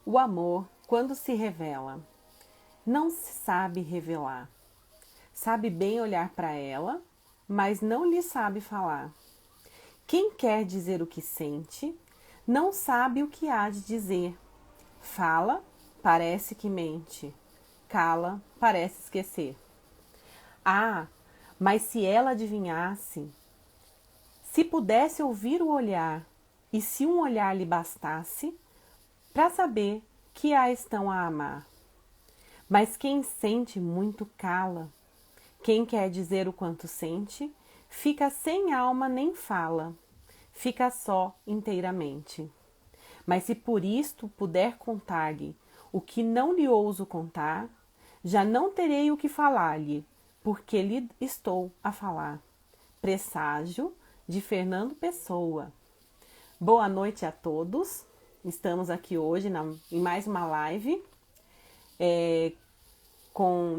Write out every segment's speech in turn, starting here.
O amor, quando se revela, não se sabe revelar. Sabe bem olhar para ela, mas não lhe sabe falar. Quem quer dizer o que sente, não sabe o que há de dizer. Fala, parece que mente. Cala, parece esquecer. Ah, mas se ela adivinhasse, se pudesse ouvir o olhar, e se um olhar lhe bastasse, para saber que a estão a amar. Mas quem sente muito cala. Quem quer dizer o quanto sente, fica sem alma nem fala, fica só inteiramente. Mas se por isto puder contar-lhe o que não lhe ouso contar, já não terei o que falar-lhe, porque lhe estou a falar. Presságio de Fernando Pessoa. Boa noite a todos. Estamos aqui hoje em mais uma live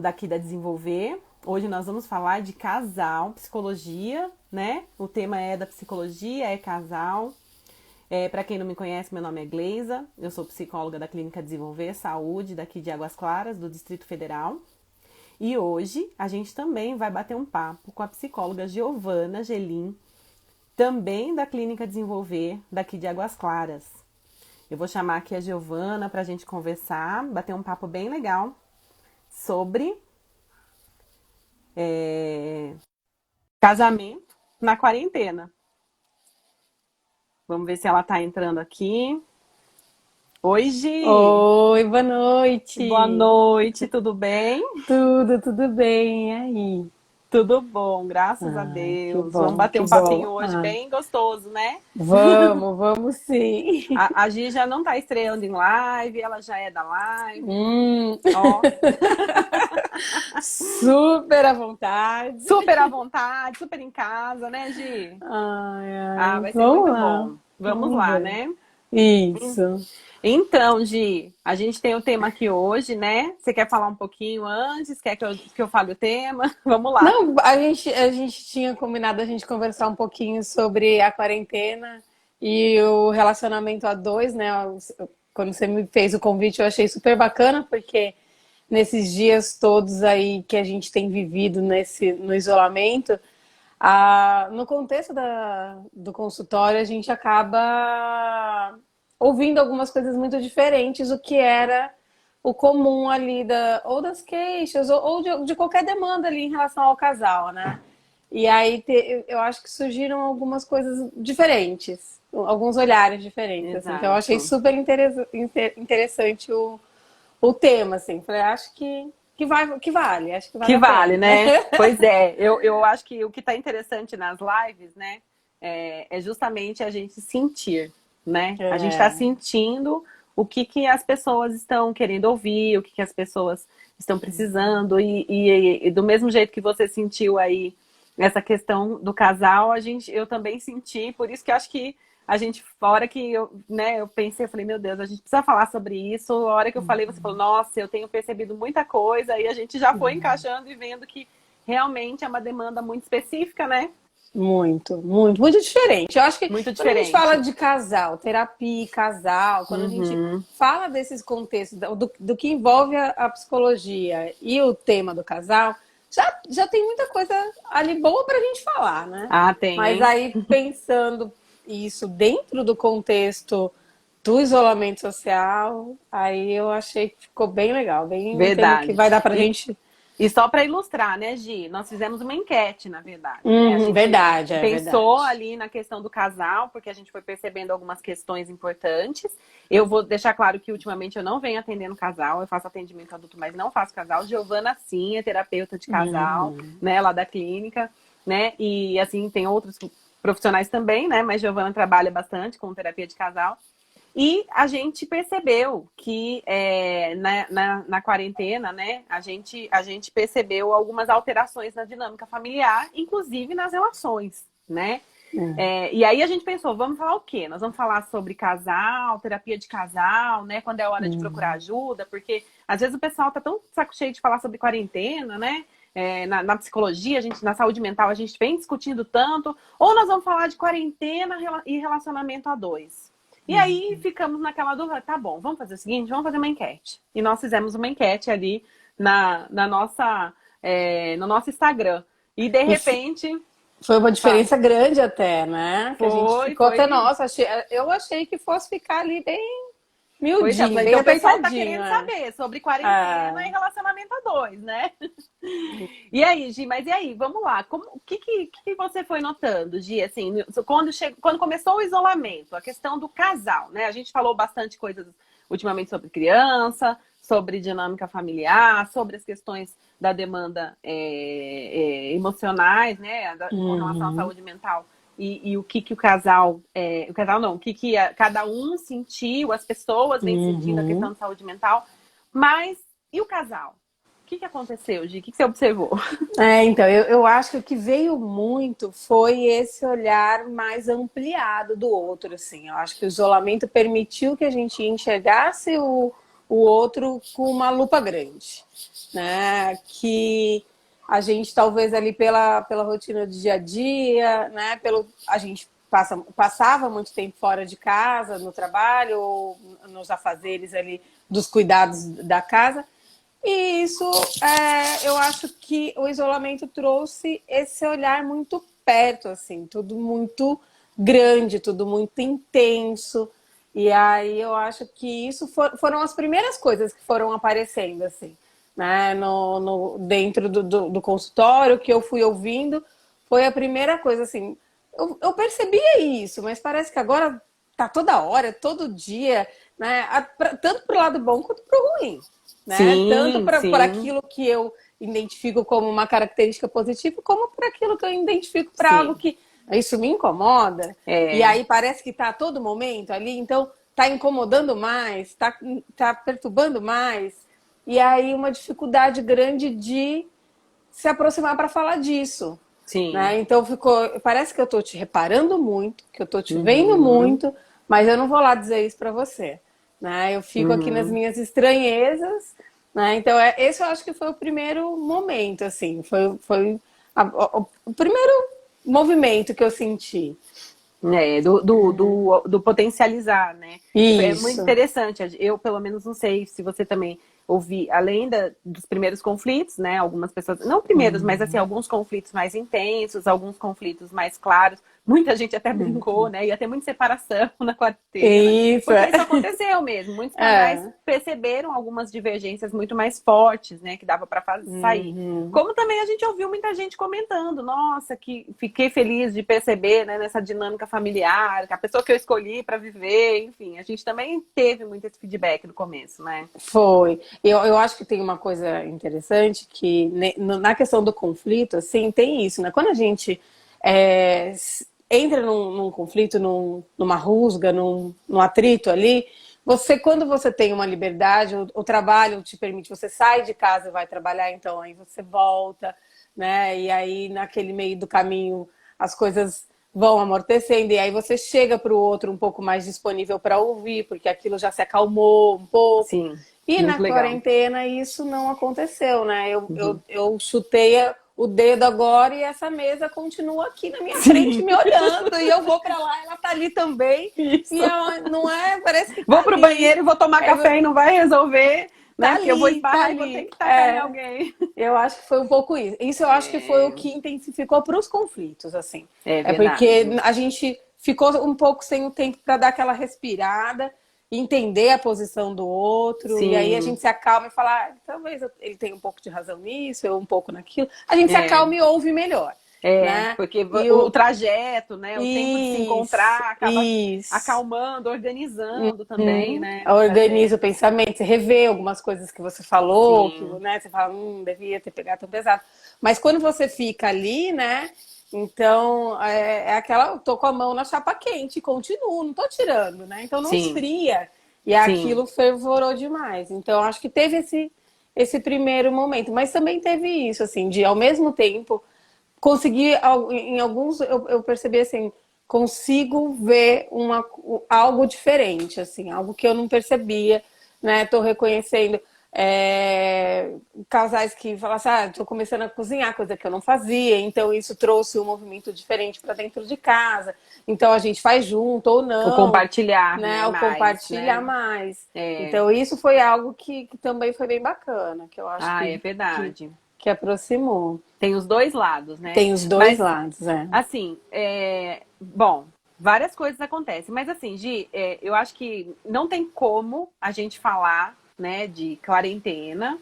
daqui da Desenvolver. Hoje nós vamos falar de casal, psicologia, né? O tema é da psicologia, é casal. Para quem não me conhece, meu nome é Gleisa, eu sou psicóloga da Clínica Desenvolver Saúde, daqui de Águas Claras, do Distrito Federal. E hoje a gente também vai bater um papo com a psicóloga Giovana Gelim, também da Clínica Desenvolver, daqui de Águas Claras. Eu vou chamar aqui a Giovana para a gente conversar, bater um papo bem legal sobre casamento na quarentena. Vamos ver se ela está entrando aqui. Oi, Gi! Oi, boa noite. Boa noite, tudo bem? Tudo bem, e aí? Tudo bom, graças a Ai, que Deus. Vamos bom, bater que um bom. papinho hoje bem gostoso, né? Vamos sim. A Gi já não está estreando em live, ela já é da live. Hum, Ó, super à vontade. super à vontade, super em casa, né, Gi? Ah, vai ser Vamos muito lá, bom. Vamos vamos lá, ver. né? Isso. Então, Gi, a gente tem o tema aqui hoje, né? Você quer falar um pouquinho antes? Quer que eu fale o tema? Vamos lá. Não, a gente tinha combinado a gente conversar um pouquinho sobre a quarentena e o relacionamento a dois, né? Quando você me fez o convite, eu achei super bacana, porque nesses dias todos aí que a gente tem vivido no isolamento, no contexto do consultório, a gente acaba ouvindo algumas coisas muito diferentes, o que era o comum ali ou das queixas, ou de qualquer demanda ali em relação ao casal, né? E aí eu acho que surgiram algumas coisas diferentes, alguns olhares diferentes, assim. Então eu achei Exato. super interessante o tema, assim. Falei, acho que vale, acho que vale Que a vale, pena. né? Pois é, eu acho que o que está interessante nas lives, né, é justamente a gente sentir, né? A gente está É. sentindo o que as pessoas estão querendo ouvir, o que as pessoas estão precisando, e do mesmo jeito que você sentiu aí essa questão do casal, eu também senti, por isso que eu acho que a hora que eu pensei, eu falei, meu Deus, a gente precisa falar sobre isso. A hora que eu falei, você falou, nossa, eu tenho percebido muita coisa, e a gente já foi encaixando e vendo que realmente é uma demanda muito específica, né? Muito diferente. Eu acho que Muito quando a gente fala diferente. de casal, terapia, casal, quando a gente Uhum. fala desses contextos, do que envolve a psicologia e o tema do casal, já tem muita coisa ali boa pra gente falar, né? Ah, tem, Mas hein? aí, pensando isso dentro do contexto do isolamento social, aí eu achei que ficou bem legal, bem um tema que Verdade. vai dar pra E, gente. e só para ilustrar, né, Gi? Nós fizemos uma enquete, na verdade, né? A gente Verdade, é pensou verdade. ali na questão do casal, porque a gente foi percebendo algumas questões importantes. Eu vou deixar claro que ultimamente eu não venho atendendo casal, eu faço atendimento adulto, mas não faço casal. Giovana, sim, é terapeuta de casal, né, lá da clínica, né? E assim, tem outros profissionais também, né? Mas Giovana trabalha bastante com terapia de casal. E a gente percebeu que na quarentena, né, a gente percebeu algumas alterações na dinâmica familiar, inclusive nas relações, né? E aí a gente pensou, vamos falar o quê? Nós vamos falar sobre casal, terapia de casal, né? Quando é hora de procurar ajuda, porque às vezes o pessoal tá tão saco cheio de falar sobre quarentena, né? Na psicologia, na saúde mental, a gente vem discutindo tanto. Ou nós vamos falar de quarentena e relacionamento a dois. E aí ficamos naquela dúvida, tá bom, vamos fazer o seguinte, vamos fazer uma enquete. E nós fizemos uma enquete ali na nossa, no nosso Instagram. E de E repente, foi uma fala, diferença grande até, né? Que a gente ficou até, foi. nossa, eu achei que fosse ficar ali bem Pois é, miudinho, falei, bem então o pessoal tá apertadinho, querendo é. saber sobre quarentena Ah, e relacionamento a dois, né? E aí, Gi, mas e aí, vamos lá. O que você foi notando, Gi, assim, quando começou o isolamento, a questão do casal, né? A gente falou bastante coisas ultimamente sobre criança, sobre dinâmica familiar, sobre as questões da demanda emocionais, né? Com relação à uhum, saúde mental. E o que o casal não, cada um sentiu, as pessoas vêm sentindo a questão uhum. de saúde mental, mas e o casal? O que aconteceu, Gi? O que você observou? Então, eu acho que o que veio muito foi esse olhar mais ampliado do outro, assim. Eu acho que o isolamento permitiu que a gente enxergasse o outro com uma lupa grande, né? Que a gente talvez ali pela rotina do dia a dia, né? A gente passava muito tempo fora de casa, no trabalho, ou nos afazeres ali dos cuidados da casa. E isso, eu acho que o isolamento trouxe esse olhar muito perto, assim, tudo muito grande, tudo muito intenso. E aí eu acho que isso foram as primeiras coisas que foram aparecendo, assim, né, dentro do consultório, que eu fui ouvindo, foi a primeira coisa, assim, eu percebia isso, mas parece que agora tá toda hora, todo dia, né, tanto pro lado bom quanto pro ruim, né? Tanto Sim, para sim, aquilo que eu identifico como uma característica positiva, como para aquilo que eu identifico para algo sim. que isso me incomoda. E É, aí parece que está a todo momento ali, então está incomodando mais, tá perturbando mais. E aí uma dificuldade grande de se aproximar para falar disso. sim. Né? Então parece que eu estou te reparando muito, que eu estou te vendo Uhum, muito, mas eu não vou lá dizer isso para você. Né? Eu fico aqui nas uhum. minhas estranhezas, né? Então esse eu acho que foi o primeiro momento, assim, foi o primeiro movimento que eu senti. Do potencializar, né? É muito Isso. interessante. Eu, pelo menos, não sei se você também ouvi, além dos primeiros conflitos, né? Algumas pessoas, não primeiros, mas assim, alguns conflitos mais intensos, alguns conflitos mais claros. Muita gente até brincou, né? Ia ter muita separação na quarentena, Isso. porque isso aconteceu mesmo. Muitos casais É. perceberam algumas divergências muito mais fortes, né? Que dava para sair. Uhum. Como também a gente ouviu muita gente comentando, nossa, que fiquei feliz de perceber, né, nessa dinâmica familiar, que a pessoa que eu escolhi para viver, enfim, a gente também teve muito esse feedback no começo, né? Foi. Eu acho que tem uma coisa interessante que na questão do conflito, assim, tem isso, né? Quando a gente entra num conflito, numa rusga, num atrito ali, quando você tem uma liberdade, o trabalho te permite, você sai de casa e vai trabalhar, então aí você volta, né? E aí naquele meio do caminho as coisas vão amortecendo e aí você chega para o outro um pouco mais disponível para ouvir, porque aquilo já se acalmou um pouco. Sim, E na muito legal. quarentena isso não aconteceu, né? Eu, Uhum. eu, eu chutei o dedo agora e essa mesa continua aqui na minha frente Sim, me olhando e eu vou para lá, ela tá ali também. E isso. não é, parece que Vou tá pro ali. banheiro e vou tomar É, café e não vai resolver, tá né? Porque eu vou ali, tá esbarrar e vou ter ali. que tacar em alguém. Eu acho que foi um pouco isso. Isso eu acho que foi o É, que intensificou para os conflitos, assim. é É porque verdade. a gente ficou um pouco sem o tempo para dar aquela respirada, entender a posição do outro, e aí a Sim, gente se acalma e fala, talvez ele tenha um pouco de razão nisso, eu um pouco naquilo. A gente se é. acalma e ouve melhor, né? Porque E o trajeto, né? O tempo de se isso, encontrar acaba isso. acalmando, organizando também, Uhum. né? O Organiza o trajeto. pensamento, você revê algumas coisas que você falou, que, Sim, né, você fala, devia ter pegado tão pesado. Mas quando você fica ali, né, então é aquela, eu tô com a mão na chapa quente, continuo, não tô tirando, né? Então não sim, esfria. E sim. aquilo fervorou demais. Então acho que teve esse primeiro momento, mas também teve isso, assim, de ao mesmo tempo conseguir, em alguns, eu percebi assim, consigo ver algo diferente, assim, algo que eu não percebia, né? Tô reconhecendo. Casais que falam assim, tô começando a cozinhar, coisa que eu não fazia, então isso trouxe um movimento diferente para dentro de casa. Então a gente faz junto ou O não, compartilhar, né? né, O mais, compartilhar né? mais. É. Então isso foi algo que também foi bem bacana, que eu acho Ah, é que, verdade. que aproximou. Tem os dois lados, né? Tem os dois Mas, lados, é. assim, bom, várias coisas acontecem. Mas, assim, Gi, eu acho que não tem como a gente falar, né, de quarentena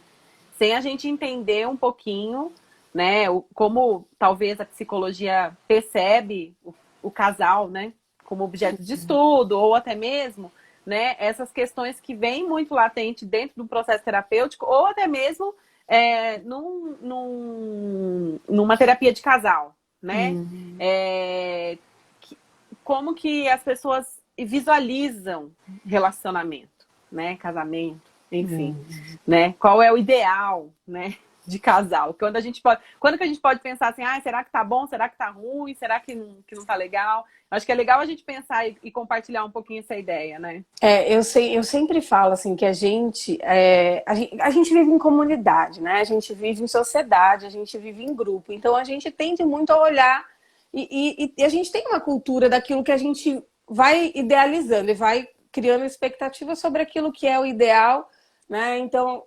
sem a gente entender um pouquinho, né, como talvez a psicologia percebe o casal, né, como objeto de estudo, ou até mesmo, né, essas questões que vêm muito latente dentro do processo terapêutico, ou até mesmo numa terapia de casal, né? Uhum. É, como que as pessoas visualizam relacionamento, né? Casamento, enfim, Uhum. né? Qual é o ideal, né? De casal. Quando que a gente pode pensar assim, será que tá bom? Será que tá ruim? Será que não tá legal? Acho que é legal a gente pensar e compartilhar um pouquinho essa ideia, né? Eu sempre falo assim que a gente vive em comunidade, né? A gente vive em sociedade, a gente vive em grupo. Então a gente tende muito a olhar e a gente tem uma cultura daquilo que a gente vai idealizando e vai criando expectativas sobre aquilo que é o ideal, né? Então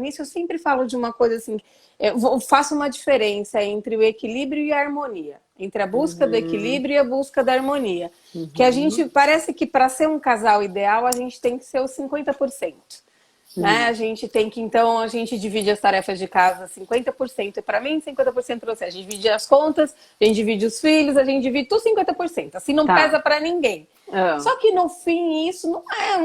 nisso eu sempre falo de uma coisa assim, eu faço uma diferença entre o equilíbrio e a harmonia, entre a busca do Uhum, equilíbrio e a busca da harmonia. Que a uhum, gente parece que para ser um casal ideal a gente tem que ser os 50%. Né? A gente tem que, então, a gente divide as tarefas de casa 50% para mim, 50% para você. A gente divide as contas, a gente divide os filhos, a gente divide tudo 50%. Assim não tá. pesa para ninguém. Ah. Só que no fim isso não é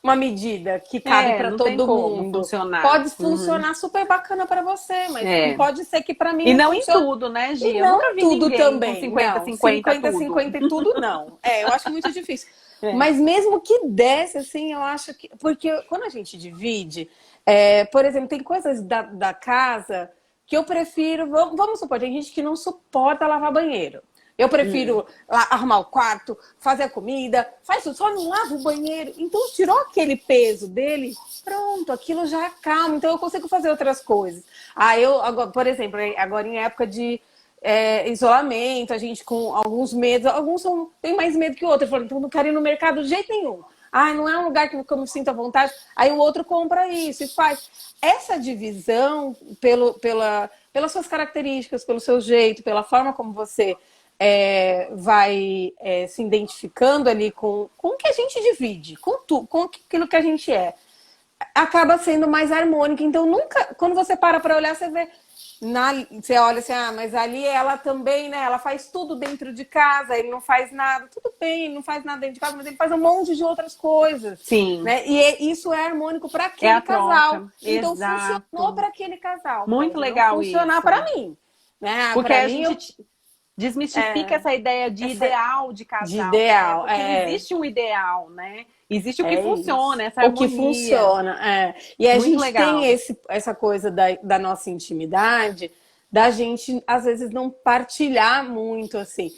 uma medida que cabe para Não tem todo como mundo. funcionar. Pode Uhum. funcionar super bacana para você, mas É. pode ser que para mim E não não em funcione. tudo, né, Gi? E Eu nunca não vi tudo ninguém com também, cinquenta não. cinquenta 50 tudo. 50 e tudo, não. Eu acho muito difícil. É. Mas mesmo que desse, assim, eu acho que. Porque quando a gente divide, por exemplo, tem coisas da casa que eu prefiro. Vamos supor, tem gente que não suporta lavar banheiro. Eu Hum. prefiro arrumar o quarto, fazer a comida, faz tudo, só não lava o banheiro. Então, tirou aquele peso dele, pronto, aquilo já acalma. Então, eu consigo fazer outras coisas. Agora, por exemplo, agora em época de isolamento, a gente com alguns medos, alguns têm mais medo que o outro. Eu falo, então não quero ir no mercado de jeito nenhum. Não é um lugar que eu me sinto à vontade. Aí o outro compra isso e faz. Essa divisão pelas suas características, pelo seu jeito, pela forma como você vai se identificando ali com o que a gente divide, com aquilo que a gente é, acaba sendo mais harmônica. Então, nunca, quando você para olhar, você vê. Você olha assim, mas ali ela também, né? Ela faz tudo dentro de casa, ele não faz nada. Tudo bem, ele não faz nada dentro de casa, mas ele faz um monte de outras coisas, Sim, né? Isso é harmônico para é a aquele casal. troca. Então funcionou Exato. para aquele casal. Muito Pode não legal funcionar para isso. mim, né? Porque Para a mim, gente desmistifica essa ideia de essa ideal de de casal, né? ideal Porque não existe um ideal, né? Existe o que é isso. funciona, essa O que harmonia. funciona. E a Muito gente tem legal. essa coisa da nossa intimidade, da gente, às vezes, não partilhar muito, assim.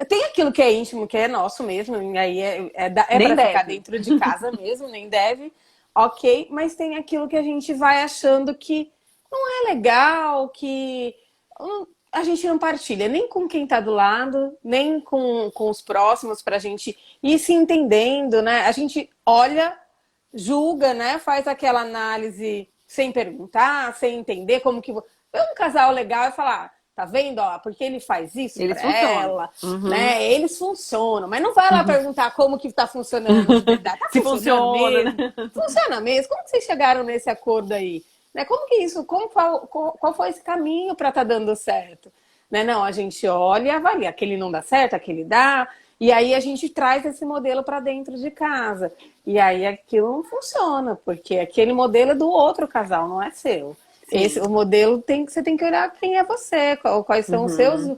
Tem aquilo que é íntimo, que é nosso mesmo, e aí é Nem para ficar deve. dentro de casa mesmo, nem deve, ok, mas tem aquilo que a gente vai achando que não é legal, que a gente não partilha nem com quem está do lado, nem com os próximos, para a gente ir se entendendo, né? A gente olha, julga, né? Faz aquela análise sem perguntar, sem entender como que. É um casal legal e falar, tá vendo, ó, porque ele faz isso para Eles funcionam. ela, Uhum. né? Eles funcionam, mas não vai lá perguntar como que tá funcionando de verdade. Tá Se funcionando funciona, né? mesmo? Funciona mesmo? Como que vocês chegaram nesse acordo aí? Né? Como que isso? Qual foi esse caminho para estar dando certo? Né? Não, a gente olha e avalia. Aquele não dá certo, aquele dá. E aí a gente traz esse modelo para dentro de casa. E aí aquilo não funciona, porque aquele modelo é do outro casal, não é seu. Sim. O modelo você tem que olhar quem é você, quais são Uhum.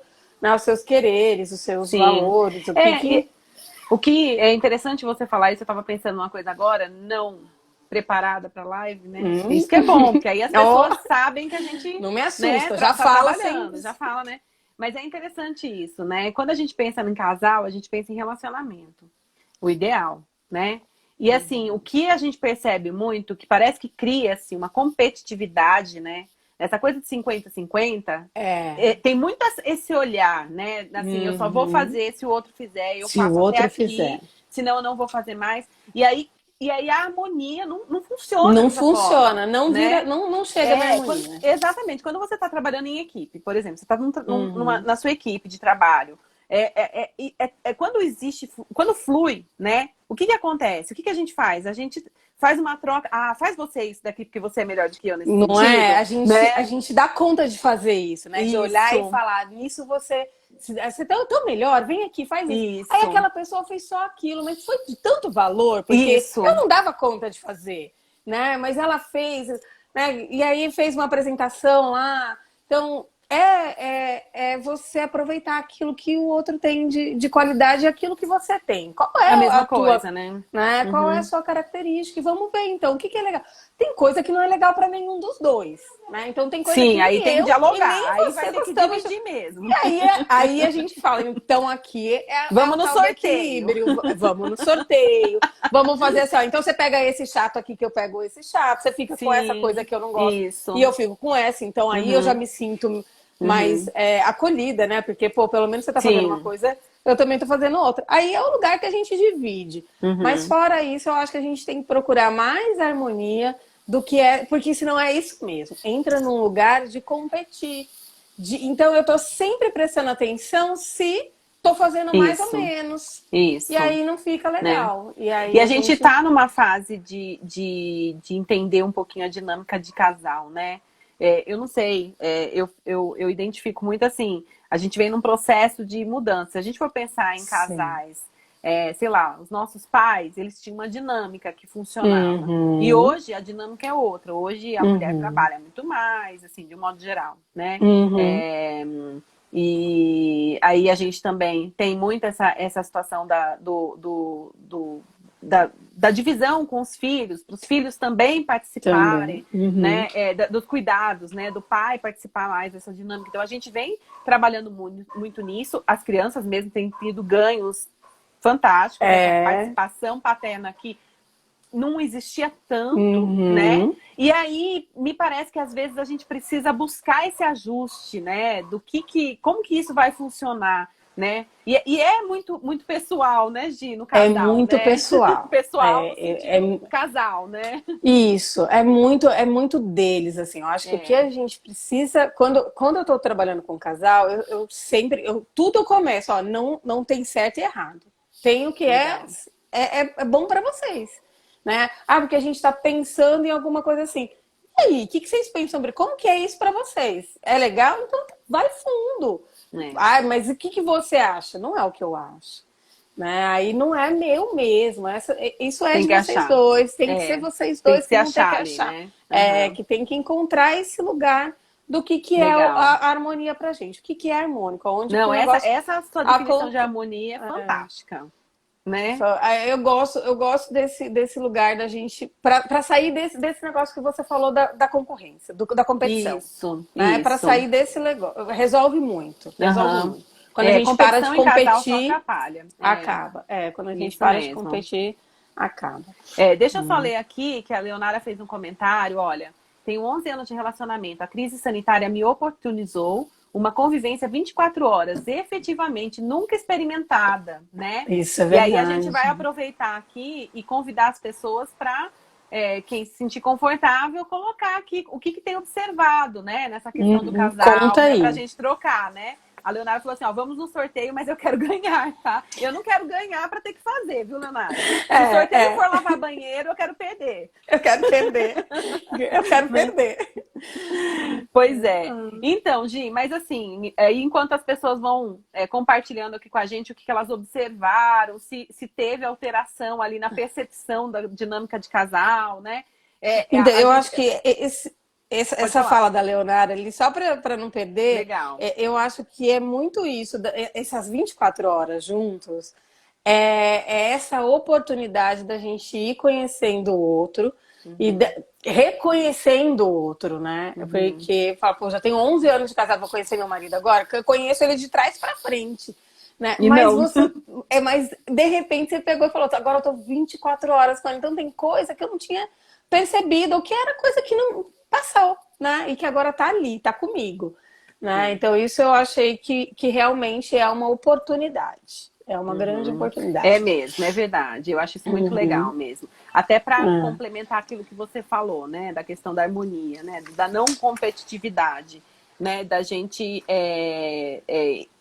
os seus quereres, os seus Sim. valores, o que É, que. o que é interessante você falar isso, eu estava pensando numa coisa agora, não preparada para live, né? Hum? Isso que é bom, porque aí as Oh, pessoas sabem que a gente, não me né, assusta, já tá fala sem. trabalhando, já fala, né? Mas é interessante isso, né? Quando a gente pensa em casal, a gente pensa em relacionamento, o ideal, né? E assim, o que a gente percebe muito, que parece que cria assim, uma competitividade, né? Essa coisa de 50-50, É. tem muito esse olhar, né? Assim, eu só vou Uhum. fazer se o outro fizer, eu Se o faço até outro fizer. aqui, senão eu não vou fazer mais. E aí a harmonia não funciona Não dessa forma, funciona, não vira, né? não chega na harmonia. Exatamente. Quando você está trabalhando em equipe, por exemplo, você está Uhum. na sua equipe de trabalho, quando existe, quando flui, né? O que acontece? O que a gente faz? A gente faz uma troca. Ah, faz você isso daqui porque você é melhor do que eu nesse Não é? sentido, A né? gente dá conta de fazer isso, né? De olhar e Isso, falar, nisso você tá tão melhor, vem aqui, faz isso. Aí isso, aquela pessoa fez só aquilo, mas foi de tanto valor, porque eu isso, não dava conta de fazer, né? Mas ela fez, né? E aí fez uma apresentação lá. Então, é você aproveitar aquilo que o outro tem de qualidade e aquilo que você tem. Qual é a a mesma tua, coisa, né? né? Qual é a Uhum. sua característica? E vamos ver, então, o que é legal. Tem coisa que não é legal para nenhum dos dois, né? Então tem coisa que Sim, aí nem tem que eu e dialogar, nem aí vai você ter que gostamos. dividir E mesmo. aí a gente fala, então aqui é Vamos o no tal do sorteio. equilíbrio. Vamos no sorteio, vamos fazer assim, ó, então você pega esse chato aqui que eu pego esse chato, você fica com essa coisa Sim, que eu não gosto e isso. eu fico com essa, então aí eu já Uhum, me sinto mais uhum. acolhida, né? Porque, pô, pelo menos você tá fazendo uma Sim. coisa, eu também tô fazendo outra. Aí é o lugar que a gente divide. Mas Uhum. fora isso, eu acho que a gente tem que procurar mais harmonia do que porque senão é isso mesmo. Entra num lugar de competir. Então eu tô sempre prestando atenção se tô fazendo mais ou Isso, menos. E isso, aí não fica né? legal. E E aí a a gente gente. tá numa fase de entender um pouquinho a dinâmica de casal, né? Eu não sei, eu identifico muito assim, a gente vem num processo de mudança. Se a gente for pensar em Sim. casais, sei lá, os nossos pais, eles tinham uma dinâmica que funcionava. E Uhum. hoje a dinâmica é outra. Hoje a mulher Uhum. trabalha muito mais, assim, de um modo geral, né? Uhum. É, e aí a gente também tem muito essa situação da divisão com os filhos, para os filhos também Também. participarem, Uhum. né, dos cuidados, né, do pai participar mais dessa dinâmica. Então a gente vem trabalhando muito, muito nisso. As crianças mesmo têm tido ganhos fantásticos, essa É. participação paterna aqui não existia tanto, né? Uhum. E aí me parece que às vezes a gente precisa buscar esse ajuste, né? Como que isso vai funcionar, né? E é muito muito pessoal, né, Gi, no É casal, muito né? pessoal. Pessoal no sentido casal, né? Isso, é muito deles, assim. Eu acho que o que É, a gente precisa, quando eu estou trabalhando com casal, eu sempre, tudo eu começo, ó, não tem certo e errado. Tem o que legal. é bom para vocês, né? Ah, porque a gente está pensando em alguma coisa assim. E aí, o que vocês pensam sobre como que é isso para vocês? É legal? Então vai fundo. É. Ah, mas o que você acha? Não é o que eu acho. Né? Aí não é meu mesmo. Isso é Tem de que vocês achar. dois. Tem que ser É, vocês tem que dois se que vão ter que achar ali, achar. né? É, Aham. que tem que encontrar esse lugar do que é Legal. a harmonia pra gente. O que é harmônico? Onde que Não, o essa, negócio essa sua definição de acontece. harmonia é fantástica, né? Eu gosto desse lugar da gente para sair desse negócio que você falou da concorrência, da competição, Isso, né? Para isso. sair desse negócio, resolve muito, resolve Aham. muito. Quando a gente para de Competição em casal só competir, atrapalha. acaba. Quando a gente Isso para de mesmo. competir, acaba. Deixa eu só ler aqui que a Leonara fez um comentário. Olha, tenho 11 anos de relacionamento. A crise sanitária me oportunizou uma convivência 24 horas, efetivamente nunca experimentada, né? Isso é E aí a gente vai verdade. aproveitar aqui e convidar as pessoas para quem se sentir confortável, colocar aqui o que tem observado, né? Nessa questão do casal, Conta né? Pra aí. gente trocar, né? A Leonara falou assim, ó, vamos no sorteio, mas eu quero ganhar, tá? Eu não quero ganhar para ter que fazer, viu, Leonara? Se o sorteio for lavar banheiro, eu quero perder. Eu quero perder. Eu quero perder. Pois é. Então, Gi, mas assim, enquanto as pessoas vão compartilhando aqui com a gente o que elas observaram, se teve alteração ali na percepção da dinâmica de casal, né? Então, A eu gente. acho que Pode essa falar. fala da Leonara, ali, só para não perder, Legal. eu acho que é muito isso, essas 24 horas juntos, é essa oportunidade da gente ir conhecendo o outro e reconhecendo o outro, né? Uhum. Porque, fala, pô, já tenho 11 anos de casado, vou conhecer meu marido agora, que eu conheço ele de trás para frente. né? E Mas não. você mas de repente você pegou e falou, agora eu tô 24 horas com ela, então tem coisa que eu não tinha percebido, ou que era coisa que não passou, né? E que agora tá ali, tá comigo, né? Sim. Então isso eu achei que realmente é uma oportunidade. É uma grande Uhum. É oportunidade. mesmo, é verdade. Eu acho isso muito legal Uhum. mesmo. Até para É. complementar aquilo que você falou, né, da questão da harmonia, né, da não competitividade, né, da gente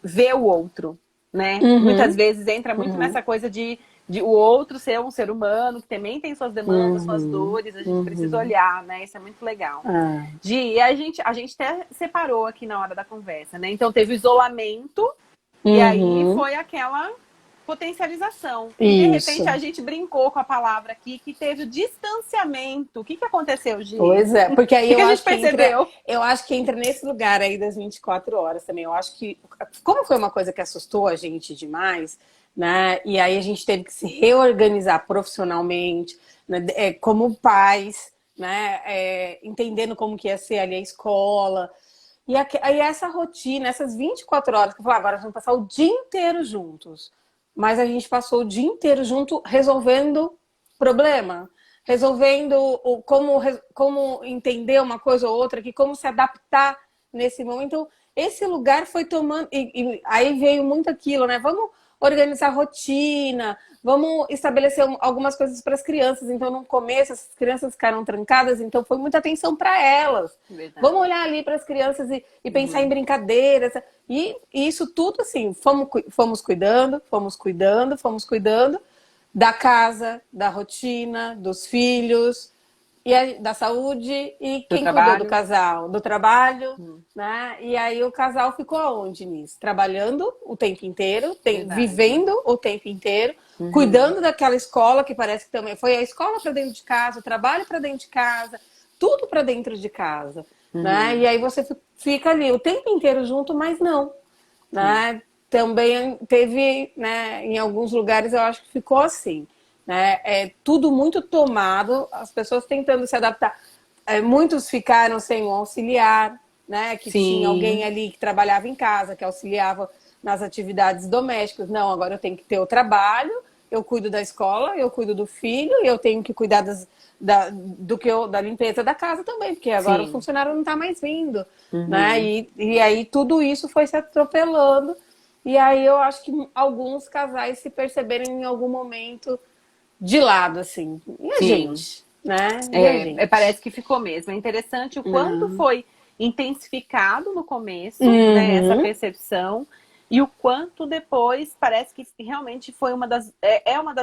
ver o outro, né. Muitas Uhum. vezes entra muito Uhum. nessa coisa de o outro ser um ser humano que também tem suas demandas, suas Uhum. dores. A gente precisa Uhum. olhar, né. Isso é muito legal. Ah, E a gente até separou aqui na hora da conversa, né. Então teve o isolamento e aí uhum. foi aquela potencialização. E de repente Isso. a gente brincou com a palavra aqui que teve o distanciamento. O que aconteceu, Gi? Pois é, porque O aí que a gente percebeu? eu acho que entra nesse lugar aí das 24 horas também. Eu acho que, como foi uma coisa que assustou a gente demais, né? E aí a gente teve que se reorganizar profissionalmente, né? Como pais, né? Entendendo como que ia ser ali a escola. E aí essa rotina, essas 24 horas, que eu falei, agora nós vamos passar o dia inteiro juntos. Mas a gente passou o dia inteiro junto resolvendo problema, resolvendo como entender uma coisa ou outra, que como se adaptar nesse momento. Então, esse lugar foi tomando. E aí veio muito aquilo, né? Vamos organizar rotina, vamos estabelecer algumas coisas para as crianças. Então, no começo, essas crianças ficaram trancadas, então foi muita atenção para elas. Vamos Verdade. olhar ali para as crianças e pensar em Uhum. brincadeiras. E isso tudo, assim, fomos cuidando, fomos cuidando, fomos cuidando da casa, da rotina, dos filhos, da saúde, e Do quem cuidou do trabalho? casal? Do trabalho, Uhum. né? E aí o casal ficou aonde nisso? Trabalhando o tempo inteiro, Verdade. vivendo o tempo inteiro, Uhum. cuidando daquela escola que parece que também foi a escola para dentro de casa, o trabalho para dentro de casa, tudo para dentro de casa, né? E Uhum. aí você fica ali o tempo inteiro junto, mas não, Sim. né? Também teve, né, em alguns lugares eu acho que ficou assim, né? É tudo muito tomado, as pessoas tentando se adaptar. Muitos ficaram sem um auxiliar, né? Que tinha alguém Sim. ali que trabalhava em casa, que auxiliava nas atividades domésticas. Não, agora eu tenho que ter o trabalho, eu cuido da escola, eu cuido do filho, eu tenho que cuidar da limpeza da casa também, porque agora o Sim. funcionário não está mais vindo, né? Uhum. E aí tudo isso foi se atropelando. E aí eu acho que alguns casais se perceberam em algum momento de lado, assim. E a Sim. gente, né? E a gente? Parece que ficou mesmo. É interessante o quanto foi intensificado no começo, né, essa Uhum, percepção, e o quanto depois parece que realmente foi uma das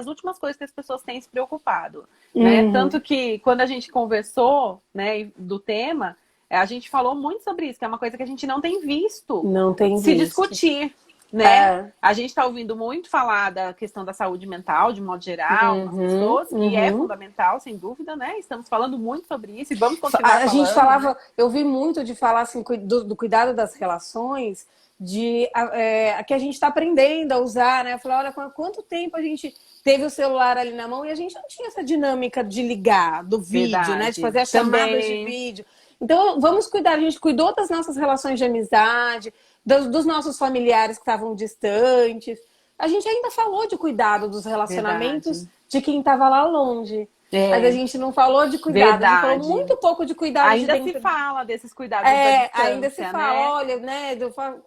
últimas coisas que as pessoas têm se preocupado, né? uhum. Tanto que quando a gente conversou, né, do tema, a gente falou muito sobre isso, que é uma coisa que a gente não tem visto Não tem se visto. discutir, né? É. A gente está ouvindo muito falar da questão da saúde mental, de modo geral, nas Uhum, pessoas, e é uhum. fundamental, sem dúvida, né? Estamos falando muito sobre isso e vamos continuar A gente falando, né? falava, eu vi muito de falar assim, do cuidado das relações, que a gente está aprendendo a usar, né? Eu falei, olha, quanto tempo a gente teve o celular ali na mão e a gente não tinha essa dinâmica de ligar, do vídeo, né? De Verdade. fazer as chamadas de Também, vídeo. Então, vamos cuidar, a gente cuidou das nossas relações de amizade, dos nossos familiares que estavam distantes. A gente ainda falou de cuidado dos relacionamentos verdade. de quem estava lá longe. Mas a É, gente não falou de cuidado, a gente falou verdade. muito pouco de cuidado de Ainda se dentro. fala desses cuidados da Ainda se distância, fala, né? olha, né,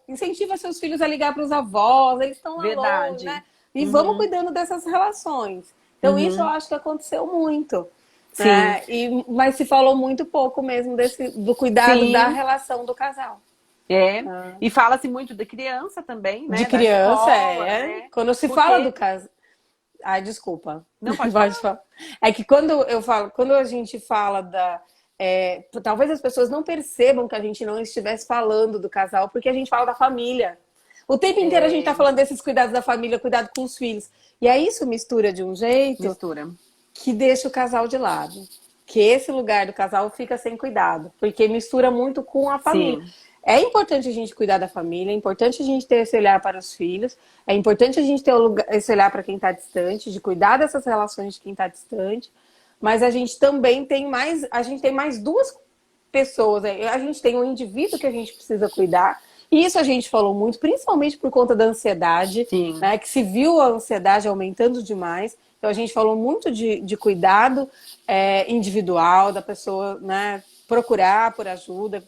incentiva seus filhos a ligar para os avós, eles estão lá longe, Verdade. né? E vamos Uhum, cuidando dessas relações. Então, isso eu uhum. acho que aconteceu muito. Sim, Né? Mas se falou muito pouco mesmo do cuidado da sim. relação do casal. É. Né? E fala-se muito de criança também, De né? Da criança, escola, né? Quando se fala do Porque. caso. Ai, desculpa. Não pode Pode falar. falar. É que quando a gente fala talvez as pessoas não percebam que a gente não estivesse falando do casal, porque a gente fala da família. O tempo inteiro a gente está É, falando desses cuidados da família, cuidado com os filhos. E aí isso mistura de um jeito mistura. que deixa o casal de lado. Que esse lugar do casal fica sem cuidado, porque mistura muito com a família. Sim, É importante a gente cuidar da família, é importante a gente ter esse olhar para os filhos, é importante a gente ter esse olhar para quem está distante, de cuidar dessas relações de quem está distante, mas a gente também tem mais duas pessoas. A gente tem um indivíduo que a gente precisa cuidar Isso a gente falou muito, principalmente por conta da ansiedade, Sim. né? Que se viu a ansiedade aumentando demais. Então a gente falou muito de cuidado individual, da pessoa, né, procurar por ajuda.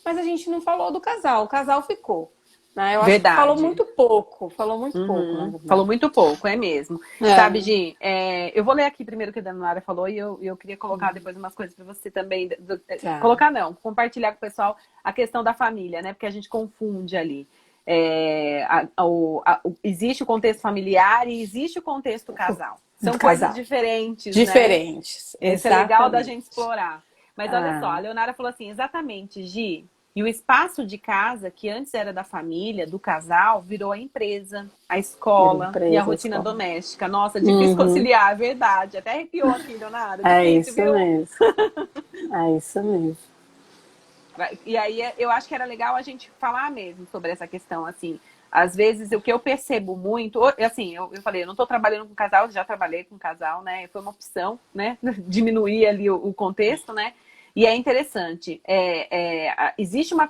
Mas a gente não falou do casal. O casal ficou. Né? Eu acho que Verdade. falou muito pouco, na Falou verdade. muito pouco, é mesmo. Sabe, É, Gi, eu vou ler aqui primeiro o que a Dona Lara falou e eu queria colocar depois umas coisas para você também. tá. Colocar não, compartilhar com o pessoal a questão da família, né? Porque a gente confunde ali. Existe o contexto familiar e existe o contexto casal. São coisas Casal. diferentes, né? Diferentes, Isso é legal da exatamente. gente explorar. Mas olha só, a Ah, Leonara falou assim, exatamente, Gi. E o espaço de casa, que antes era da família, do casal, virou a empresa, a escola e a empresa, rotina escola. doméstica. Nossa, difícil Uhum. conciliar, é verdade. Até arrepiou aqui, Leonara. É Difícil, isso viu? mesmo. É isso mesmo. E aí eu acho que era legal a gente falar mesmo sobre essa questão, assim. Às vezes, o que eu percebo muito, assim, eu falei, eu não estou trabalhando com casal, já trabalhei com casal, né? Foi uma opção, né? Diminuir ali o contexto, né? E é interessante, existe uma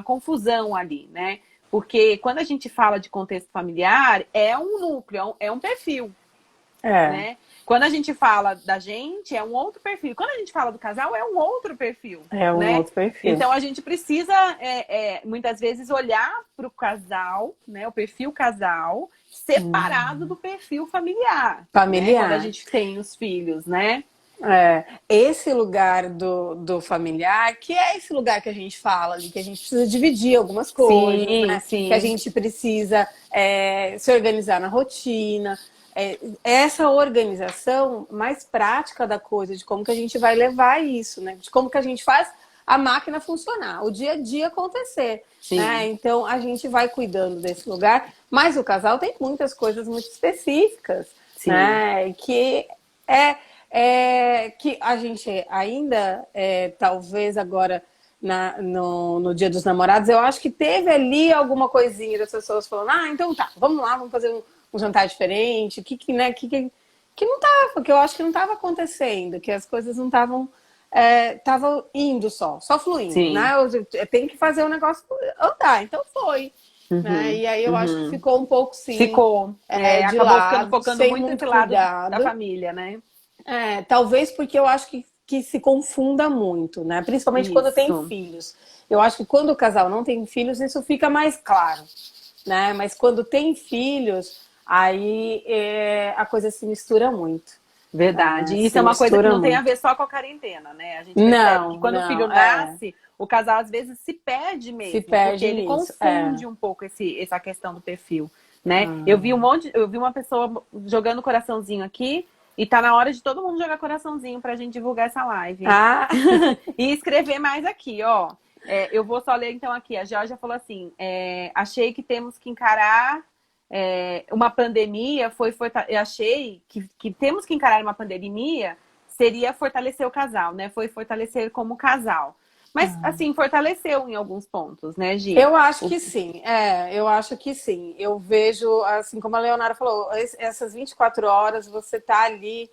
confusão ali, né? Porque quando a gente fala de contexto familiar, é um núcleo, é um perfil, É, né? Quando a gente fala da gente, é um outro perfil. Quando a gente fala do casal, é um outro perfil, é um né? outro perfil. Então a gente precisa muitas vezes olhar para o casal, né? O perfil casal separado do perfil familiar, né? Quando a Familiar. gente tem os filhos, né? Esse lugar do familiar, que é esse lugar que a gente fala ali, que a gente precisa dividir algumas coisas, Sim, né? Que a sim, gente precisa se organizar na rotina. Essa organização mais prática da coisa, de como que a gente vai levar isso, né? De como que a gente faz a máquina funcionar, o dia a dia acontecer. Né? sim, Então a gente vai cuidando desse lugar, mas o casal tem muitas coisas muito específicas, sim. né? Que a gente ainda, talvez agora no Dia dos Namorados, eu acho que teve ali alguma coisinha das pessoas falando, então tá, vamos lá, vamos fazer um jantar diferente, que não tava, que eu acho que não estava acontecendo, que as coisas não estavam indo só fluindo, né? Sim. Eu tenho que fazer o negócio andar, então foi. Né? Uhum, E aí eu acho que uhum. ficou um pouco, sim, Ficou. de Acabou ficando lado, focando sem muito esse muito lado da cuidado. família, né? Talvez porque eu acho que se confunda muito, né? Principalmente quando tem Isso. filhos. Eu acho que quando o casal não tem filhos, isso fica mais claro, né? Mas quando tem filhos, aí a coisa se mistura muito. Verdade. E isso Se é uma coisa que mistura não tem a muito. ver só com a quarentena, né? A gente percebe que Não, quando o filho não, nasce, o casal às vezes se perde se mesmo, porque perde ele nisso. confunde um pouco essa questão do perfil, né? Eu vi uma pessoa jogando coraçãozinho aqui e tá na hora de todo mundo jogar coraçãozinho pra gente divulgar essa live. Ah, E escrever mais aqui, ó. Eu vou só ler então aqui. A Georgia falou assim: achei que temos que encarar uma pandemia. Eu achei que temos que encarar uma pandemia seria fortalecer o casal, né? Foi fortalecer como casal. Mas, assim, fortaleceu em alguns pontos, né, Gi? eu acho que sim, eu acho que sim. Eu vejo, assim como a Leonara falou, essas 24 horas você tá ali.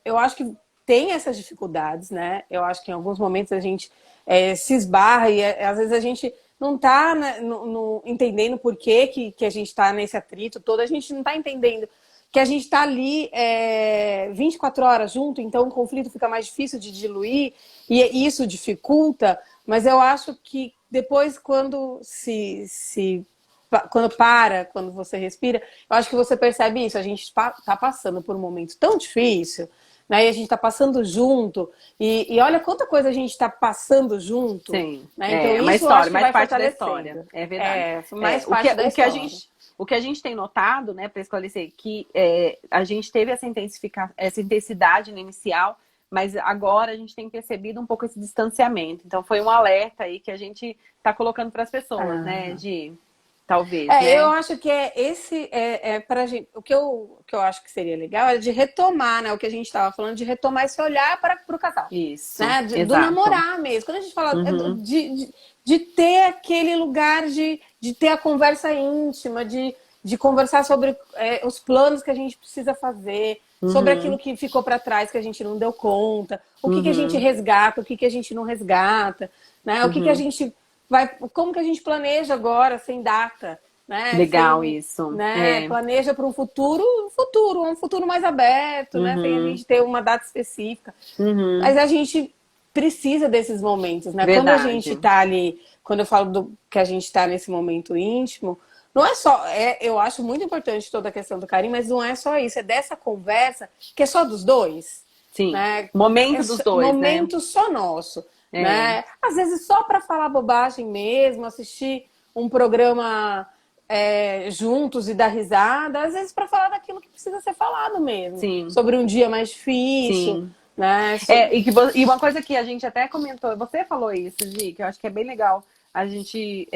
Eu acho que tem essas dificuldades, né? Eu acho que em alguns momentos a gente se esbarra e às vezes a gente não tá, né, entendendo por que a gente está nesse atrito todo, a gente não está entendendo que a gente está ali 24 horas junto, então o conflito fica mais difícil de diluir e isso dificulta, mas eu acho que depois quando quando você respira, eu acho que você percebe isso, a gente está passando por um momento tão difícil, né? E a gente está passando junto, e olha quanta coisa a gente está passando junto, Sim, né? Então uma isso eu acho história, que mais vai parte da história, fortalecendo. é verdade. Mais parte da história. O que a gente tem notado, né, para esclarecer, que a gente teve essa intensidade no inicial, mas agora a gente tem percebido um pouco esse distanciamento. Então foi um alerta aí que a gente está colocando para as pessoas, né, de talvez, Eu né? acho que pra gente, o que eu acho que seria legal é de retomar, né? O que a gente estava falando, de retomar esse olhar para o casal. Isso, Né? Do exato. namorar mesmo. Quando a gente fala Uhum, de ter aquele lugar de ter a conversa íntima, de conversar sobre os planos que a gente precisa fazer, sobre aquilo uhum, que ficou para trás que a gente não deu conta, o que a gente uhum, resgata, o que a gente não resgata, né? O que a uhum. gente como que a gente planeja agora, sem data, né? Legal Sem, isso. né? Planeja para um futuro mais aberto, né? Sem a gente ter uma data específica. Mas a gente precisa desses momentos, né? Quando a gente Verdade. tá ali, quando eu falo que a gente tá nesse momento íntimo, não é só, eu acho muito importante toda a questão do carinho, mas não é só isso, é dessa conversa que é só dos dois, Sim. né? Momento dos dois, né? Momento só nosso, É. né? Às vezes só para falar bobagem mesmo, assistir um programa juntos e dar risada, às vezes para falar daquilo que precisa ser falado mesmo, Sim. sobre um dia mais difícil, Sim. né? E uma coisa que a gente até comentou, você falou isso, Gi, que eu acho que é bem legal a gente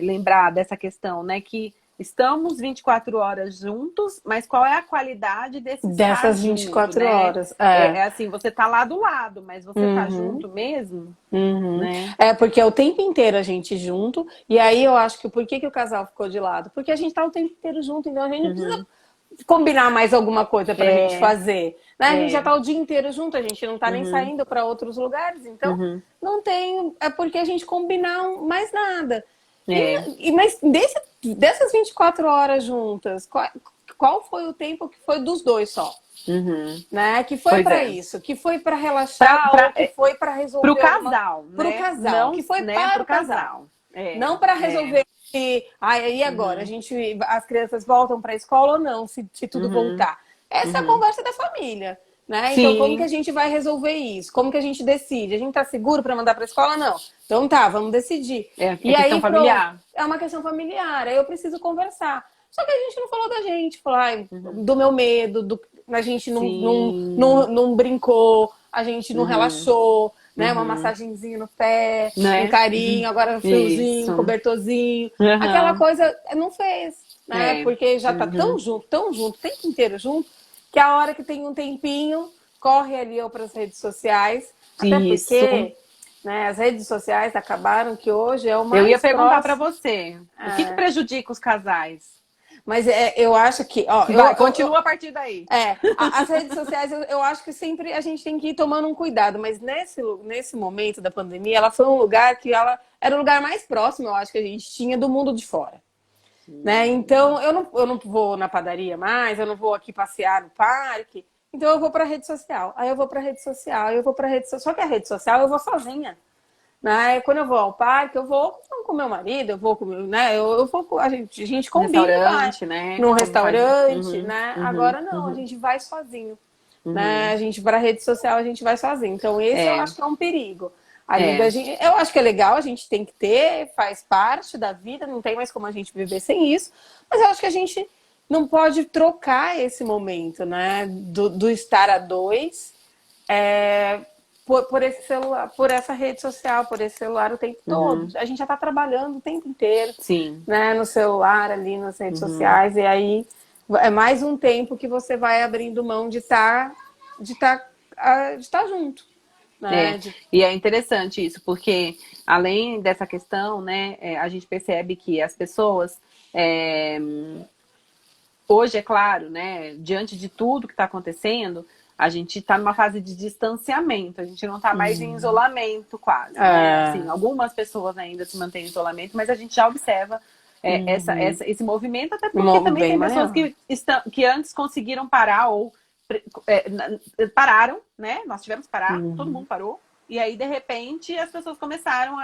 lembrar dessa questão, né? Que estamos 24 horas juntos, mas qual é a qualidade desse estar Dessas junto, 24 né? horas. É assim, você tá lá do lado, mas você tá Uhum, junto mesmo, uhum. né? Porque é o tempo inteiro a gente junto, e aí eu acho que por que o casal ficou de lado? Porque a gente tá o tempo inteiro junto, então a gente não precisa Uhum. combinar mais alguma coisa pra gente É, fazer, né? A gente já é. tá o dia inteiro junto, a gente não tá nem Uhum, saindo para outros lugares, então uhum, não tem, é porque a gente combinar mais nada. é. Mas dessas 24 horas juntas, qual foi o tempo que foi dos dois só? Uhum. Né? Que foi Pois para é. isso, que foi para Pra, relaxar ou pra, que foi para pro resolver alguma casal, para o né? casal, Não, que foi né? para Pro o casal, casal. É, não para é. resolver se aí agora Uhum, as crianças voltam para a escola ou não, se tudo uhum, voltar. Essa é a uhum. conversa da família, né? Então como que a Sim, gente vai resolver isso? Como que a gente decide? A gente tá seguro para mandar para a escola? Não. Então tá, vamos decidir. é E questão aí pronto, familiar. é uma questão familiar. Aí eu preciso conversar. Só que a gente não falou da gente, falou Uhum. do meu medo, a gente Sim. não brincou, a gente não Uhum, relaxou, né? Uma uhum. massagenzinha no pé, um Né? Uhum. carinho, agora um friozinho, um Isso. cobertorzinho. Aquela Uhum. coisa não fez, né? É. Porque já tá Uhum. tão junto, o tempo inteiro junto, que a hora que tem um tempinho, corre ali para as redes sociais, até Isso. porque né, as redes sociais acabaram que hoje é o Eu ia mais perguntar para próximo. você, o que prejudica os casais? Mas eu acho que, ó, Vai, continua a partir daí. as redes sociais, eu acho que sempre a gente tem que ir tomando um cuidado, mas nesse momento da pandemia, ela foi um lugar que ela era o lugar mais próximo, eu acho que a gente tinha do mundo de fora. Né? Então, eu não vou na padaria mais, eu não vou aqui passear no parque, então eu vou para a rede social. Aí eu vou para a rede social, aí eu vou para a rede social. Só que a rede social eu vou sozinha. Né? Quando eu vou ao parque, eu vou com meu marido, eu vou com né? Eu vou com a gente Um combina e vai restaurante, né? num Como faz. restaurante, Uhum, né? uhum, Agora não, a uhum, gente vai sozinho, né? uhum. A gente para a rede social a gente vai sozinho. Então esse eu É, acho que é um perigo. Ali da é. gente, eu acho que é legal, a gente tem que ter, faz parte da vida, não tem mais como a gente viver sem isso, mas eu acho que a gente não pode trocar esse momento, né? Do estar a dois é, por esse celular, por essa rede social, por esse celular o tempo todo. Uhum. A gente já está trabalhando o tempo inteiro, Sim. né, no celular, ali nas redes Uhum. sociais, e aí é mais um tempo que você vai abrindo mão de estar junto, né? É, e é interessante isso, porque além dessa questão, né, a gente percebe que as pessoas, é, hoje, é claro, né, diante de tudo que está acontecendo, a gente está numa fase de distanciamento, a gente não está mais em isolamento quase, né? Assim, É, algumas pessoas ainda se mantêm em isolamento, mas a gente já observa esse movimento, até porque também bem tem pessoas maior. que antes conseguiram parar ou pararam, né? Nós tivemos que parar, todo mundo parou, e aí, de repente, as pessoas começaram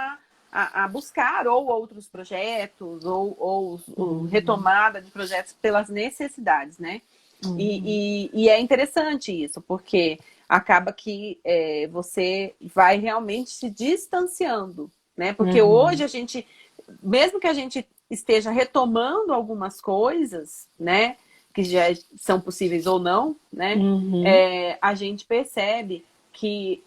a buscar ou outros projetos, ou retomada de projetos pelas necessidades, né? E é interessante isso, porque acaba que você vai realmente se distanciando, né? Porque hoje a gente, mesmo que a gente esteja retomando algumas coisas, né? Que já são possíveis ou não, né? A gente percebe que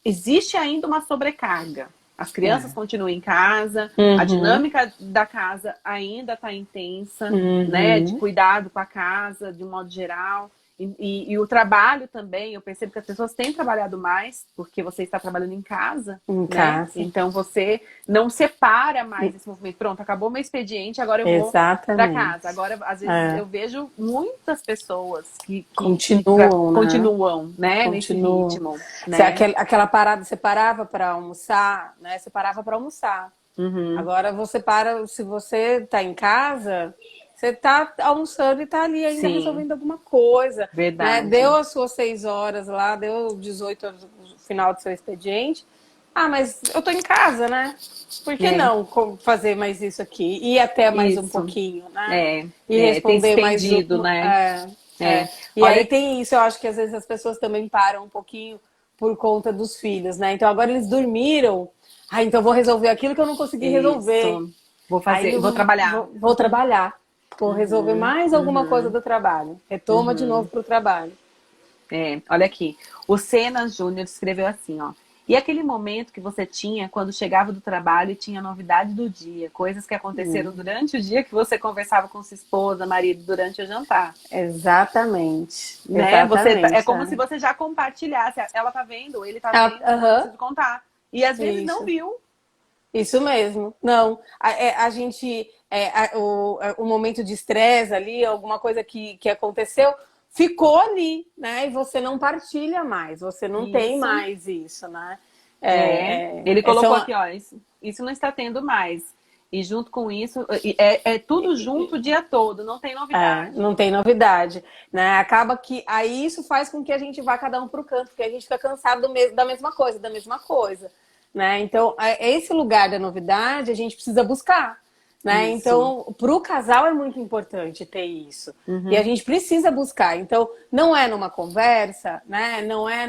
existe ainda uma sobrecarga. As crianças continuam em casa, a dinâmica da casa ainda está intensa, né? De cuidado com a casa, de um modo geral. E o trabalho também, eu percebo que as pessoas têm trabalhado mais, porque você está trabalhando em casa, Em né? casa. Então você não separa mais esse movimento. Pronto, acabou meu expediente, agora eu vou para Exatamente. casa. Agora, às vezes, É. eu vejo muitas pessoas Continuam, né? continuam, né, nesse Continuam. ritmo, né? Aquela parada, você parava para almoçar, né? Você parava para almoçar. Uhum, Agora você para, se você está em casa, você está almoçando e está ali ainda sim, resolvendo alguma coisa, né? verdade. Deu as suas 6 horas lá, deu 18 horas no final do seu expediente. Ah, mas eu estou em casa, né? Por que É, não fazer mais isso aqui? Ir até mais um isso. pouquinho, né? E Tem se responder mais estendido, uma. né? É. E aí Olha, tem isso, eu acho que às vezes as pessoas também param um pouquinho por conta dos filhos, né? Então agora eles dormiram. Ah, então vou resolver aquilo que eu não consegui resolver. isso. Vou Aí fazer, vou eu trabalhar. vou trabalhar. Vou resolver Uhum, mais alguma coisa uhum, do trabalho. Retoma de novo uhum. para o trabalho. Olha aqui. O Sena Júnior escreveu assim, ó. E aquele momento que você tinha quando chegava do trabalho e tinha novidade do dia, coisas que aconteceram durante o dia que você conversava com sua esposa, marido, durante o jantar, Exatamente. né? É Exatamente. como se você já compartilhasse. Ela tá vendo, ele tá Ah, vendo, eu aham, preciso contar. E às vezes não isso. viu. Isso mesmo. Não, a gente, o momento de estresse ali, alguma coisa que aconteceu, ficou ali, né? E você não partilha mais, você não tem Isso. mais isso, né? Ele colocou São, aqui, ó, isso não está tendo mais. E junto com isso, é tudo junto o dia todo, não tem novidade. não tem novidade, né? Acaba que aí isso faz com que a gente vá cada um para o canto, porque a gente fica cansado da mesma coisa, né? Então, esse lugar da novidade a gente precisa buscar, né? Isso. Então, para o casal é muito importante ter isso. E a Uhum. gente precisa buscar. Então, não é numa conversa, né? Não é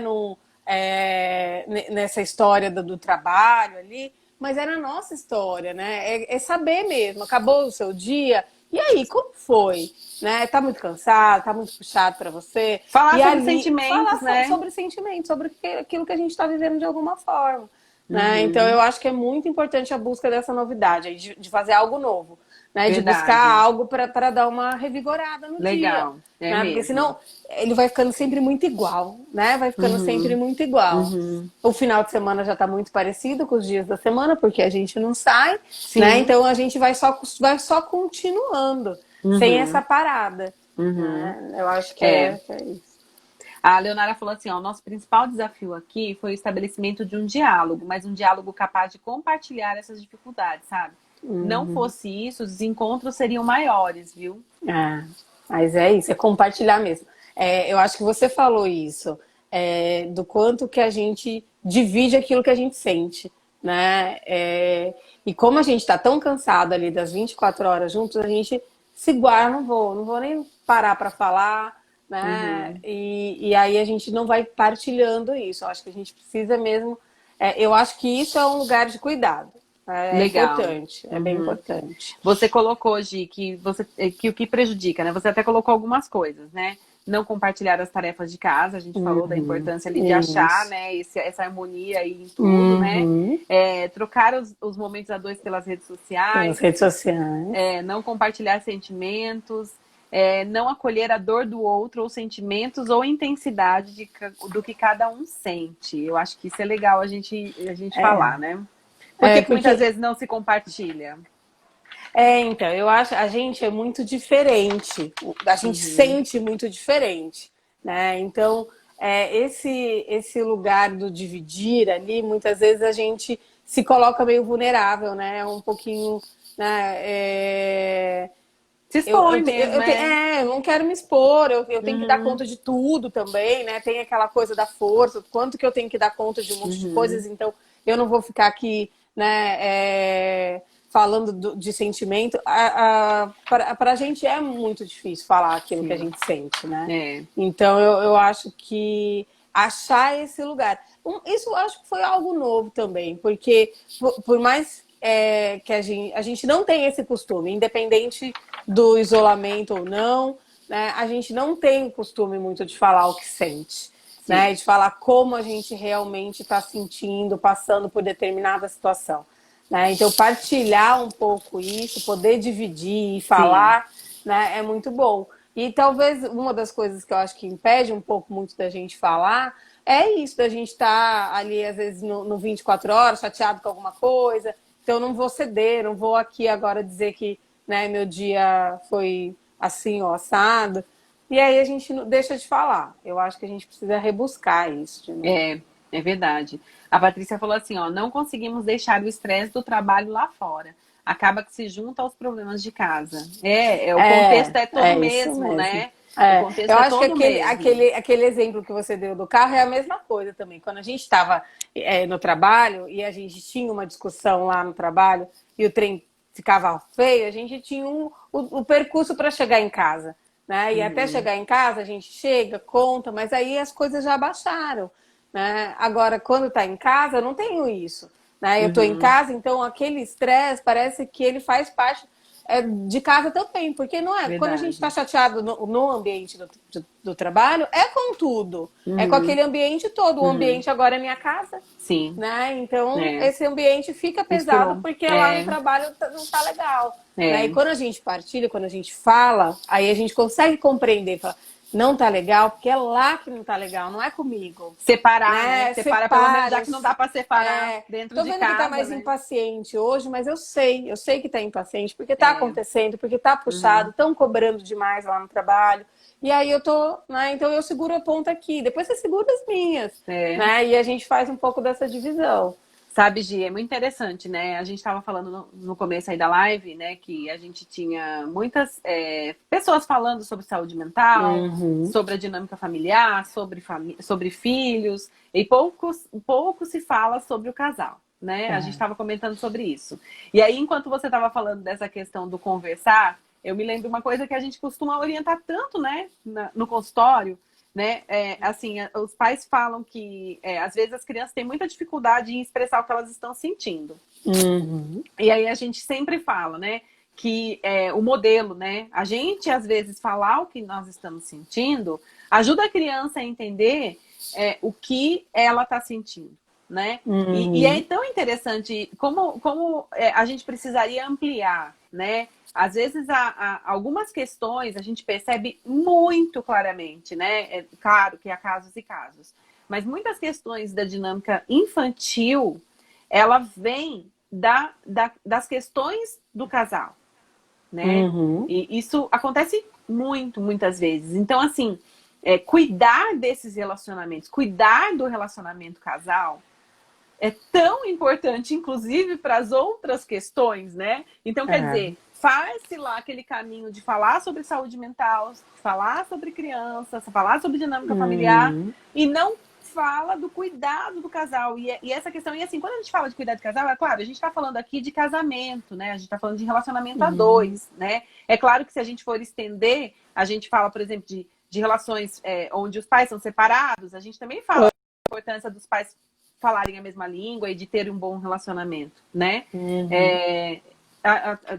nessa história do trabalho ali, mas é na nossa história, né? É saber mesmo. Acabou o seu dia. E aí, como foi? Né? Tá muito cansado, tá muito puxado para você. Falar E sobre ali, sentimentos, falar né? sobre sentimentos, sobre aquilo que a gente está vivendo de alguma forma. Né? Então, Uhum. eu acho que é muito importante a busca dessa novidade, de fazer algo novo, né? De buscar Verdade. algo para dar uma revigorada no dia. Legal. É Né? Porque mesmo. senão ele vai ficando sempre muito igual, né? Vai ficando sempre Uhum. muito igual. Uhum. O final de semana já está muito parecido com os dias da semana, porque a gente não sai, né? Sim. Então a gente vai só continuando, sem essa Uhum. parada. Uhum. Né? Eu acho que É. que é isso. A Leonara falou assim, ó, o nosso principal desafio aqui foi o estabelecimento de um diálogo, mas um diálogo capaz de compartilhar essas dificuldades, sabe? Não fosse isso, os encontros seriam maiores, viu? Mas é isso, é compartilhar mesmo. Eu acho que você falou isso, do quanto que a gente divide aquilo que a gente sente, né? E como a gente está tão cansado ali das 24 horas juntos, a gente se guarda, não vou nem parar para falar, né? Uhum. E aí a gente não vai partilhando isso. Eu acho que a gente precisa mesmo. Eu acho que isso é um lugar de cuidado. É Legal. importante, é bem Uhum. importante. Você colocou, Gi, que o que prejudica, né? Você até colocou algumas coisas, né? Não compartilhar as tarefas de casa, a gente falou da importância ali de achar, Isso. né, essa harmonia aí em tudo, né? Uhum. Trocar os momentos a dois pelas redes Pelas sociais, redes sociais. não compartilhar sentimentos, não acolher a dor do outro, ou sentimentos, ou intensidade do que cada um sente. Eu acho que isso é legal a gente falar, né? Por que que muitas Porque vezes não se compartilha? então, eu acho a gente é muito diferente, a gente Uhum, sente muito diferente, né? Então, esse lugar do dividir ali, muitas vezes a gente se coloca meio vulnerável, né? Um pouquinho, né? se expõe mesmo, Eu não quero me expor, eu tenho que dar Uhum, conta de tudo também, né? Tem aquela coisa da força, quanto que eu tenho que dar conta de um monte de uhum. coisas, então eu não vou ficar aqui, né, falando de sentimento. Para a gente é muito difícil falar aquilo que a Sim, gente sente, né? é, Então eu acho que achar esse lugar. Isso eu acho que foi algo novo também, porque por mais que a gente não tem esse costume, independente do isolamento ou não, né? A gente não tem o costume muito de falar o que sente, né? sim, De falar como a gente realmente está sentindo, passando por determinada situação. Né? Então, partilhar um pouco isso, poder dividir e sim. falar, né, é muito bom. E talvez uma das coisas que eu acho que impede um pouco muito da gente falar é isso, da gente estar ali, às vezes, no 24 horas, chateado com alguma coisa. Então, eu não vou ceder, não vou aqui agora dizer que, né, meu dia foi assim, ó, assado. E aí a gente deixa de falar. Eu acho que a gente precisa rebuscar isso de novo. É verdade. A Patrícia falou assim, ó, não conseguimos deixar o estresse do trabalho lá fora. Acaba que se junta aos problemas de casa. O contexto é todo É isso mesmo, mesmo. né? O É, contexto eu é acho que todo mesmo. aquele exemplo que você deu do carro é a mesma coisa também. Quando a gente estava no trabalho e a gente tinha uma discussão lá no trabalho e o trem ficava feio, a gente tinha o percurso para chegar em casa. Né? E até Uhum, chegar em casa, a gente chega, conta, mas aí as coisas já baixaram. Né? Agora, quando está em casa, eu não tenho isso. Né? Eu estou em uhum, casa, então aquele estresse parece que ele faz parte de casa também, porque não é. Quando a gente está verdade. chateado no ambiente do trabalho, é com tudo. É com Uhum, aquele ambiente todo. O uhum, ambiente agora é minha casa. sim, Né? Então, é. esse ambiente fica pesado Misturou. porque lá no trabalho não tá legal. Né? E É. quando a gente partilha, quando a gente fala, aí a gente consegue compreender, fala, não tá legal, porque é lá que não tá legal, não é comigo. Separar, né? Né? Separa pelo menos, já Separa. que não dá para separar É, dentro tô de vendo que tá casa, mais né? impaciente hoje, mas eu sei que tá impaciente, porque tá É. acontecendo, porque tá puxado, Uhum, estão cobrando demais lá no trabalho. E aí eu tô, né? Então eu seguro a ponta aqui, depois você segura as minhas, é. né? E a gente faz um pouco dessa divisão. Sabe, Gi, é muito interessante, né? A gente estava falando no começo aí da live, né, que a gente tinha muitas pessoas falando sobre saúde mental, Uhum. sobre a dinâmica familiar, sobre filhos, e pouco se fala sobre o casal, né? A gente É. estava comentando sobre isso. E aí, enquanto você estava falando dessa questão do conversar, eu me lembro uma coisa que a gente costuma orientar tanto, né, no consultório, né? Assim, os pais falam que às vezes as crianças têm muita dificuldade em expressar o que elas estão sentindo. Uhum. E aí a gente sempre fala, né? Que o modelo, né? A gente às vezes falar o que nós estamos sentindo ajuda a criança a entender o que ela está sentindo, né? E é Uhum. tão interessante como a gente precisaria ampliar, né? Às vezes, algumas questões a gente percebe muito claramente, né? É claro que há casos e casos, mas muitas questões da dinâmica infantil, ela vem das questões do casal, né? Uhum. E isso acontece muitas vezes. Então, assim, cuidar desses relacionamentos, cuidar do relacionamento casal, é tão importante, inclusive, para as outras questões, né? Então, quer É. dizer, faz-se lá aquele caminho de falar sobre saúde mental, falar sobre crianças, falar sobre dinâmica familiar, Uhum. e não fala do cuidado do casal. E essa questão, e assim, quando a gente fala de cuidado de casal, é claro, a gente está falando aqui de casamento, né? A gente está falando de relacionamento a Uhum. dois, né? É claro que se a gente for estender, a gente fala, por exemplo, de relações onde os pais são separados, a gente também fala da importância dos pais falarem a mesma língua e de ter um bom relacionamento, né? Uhum.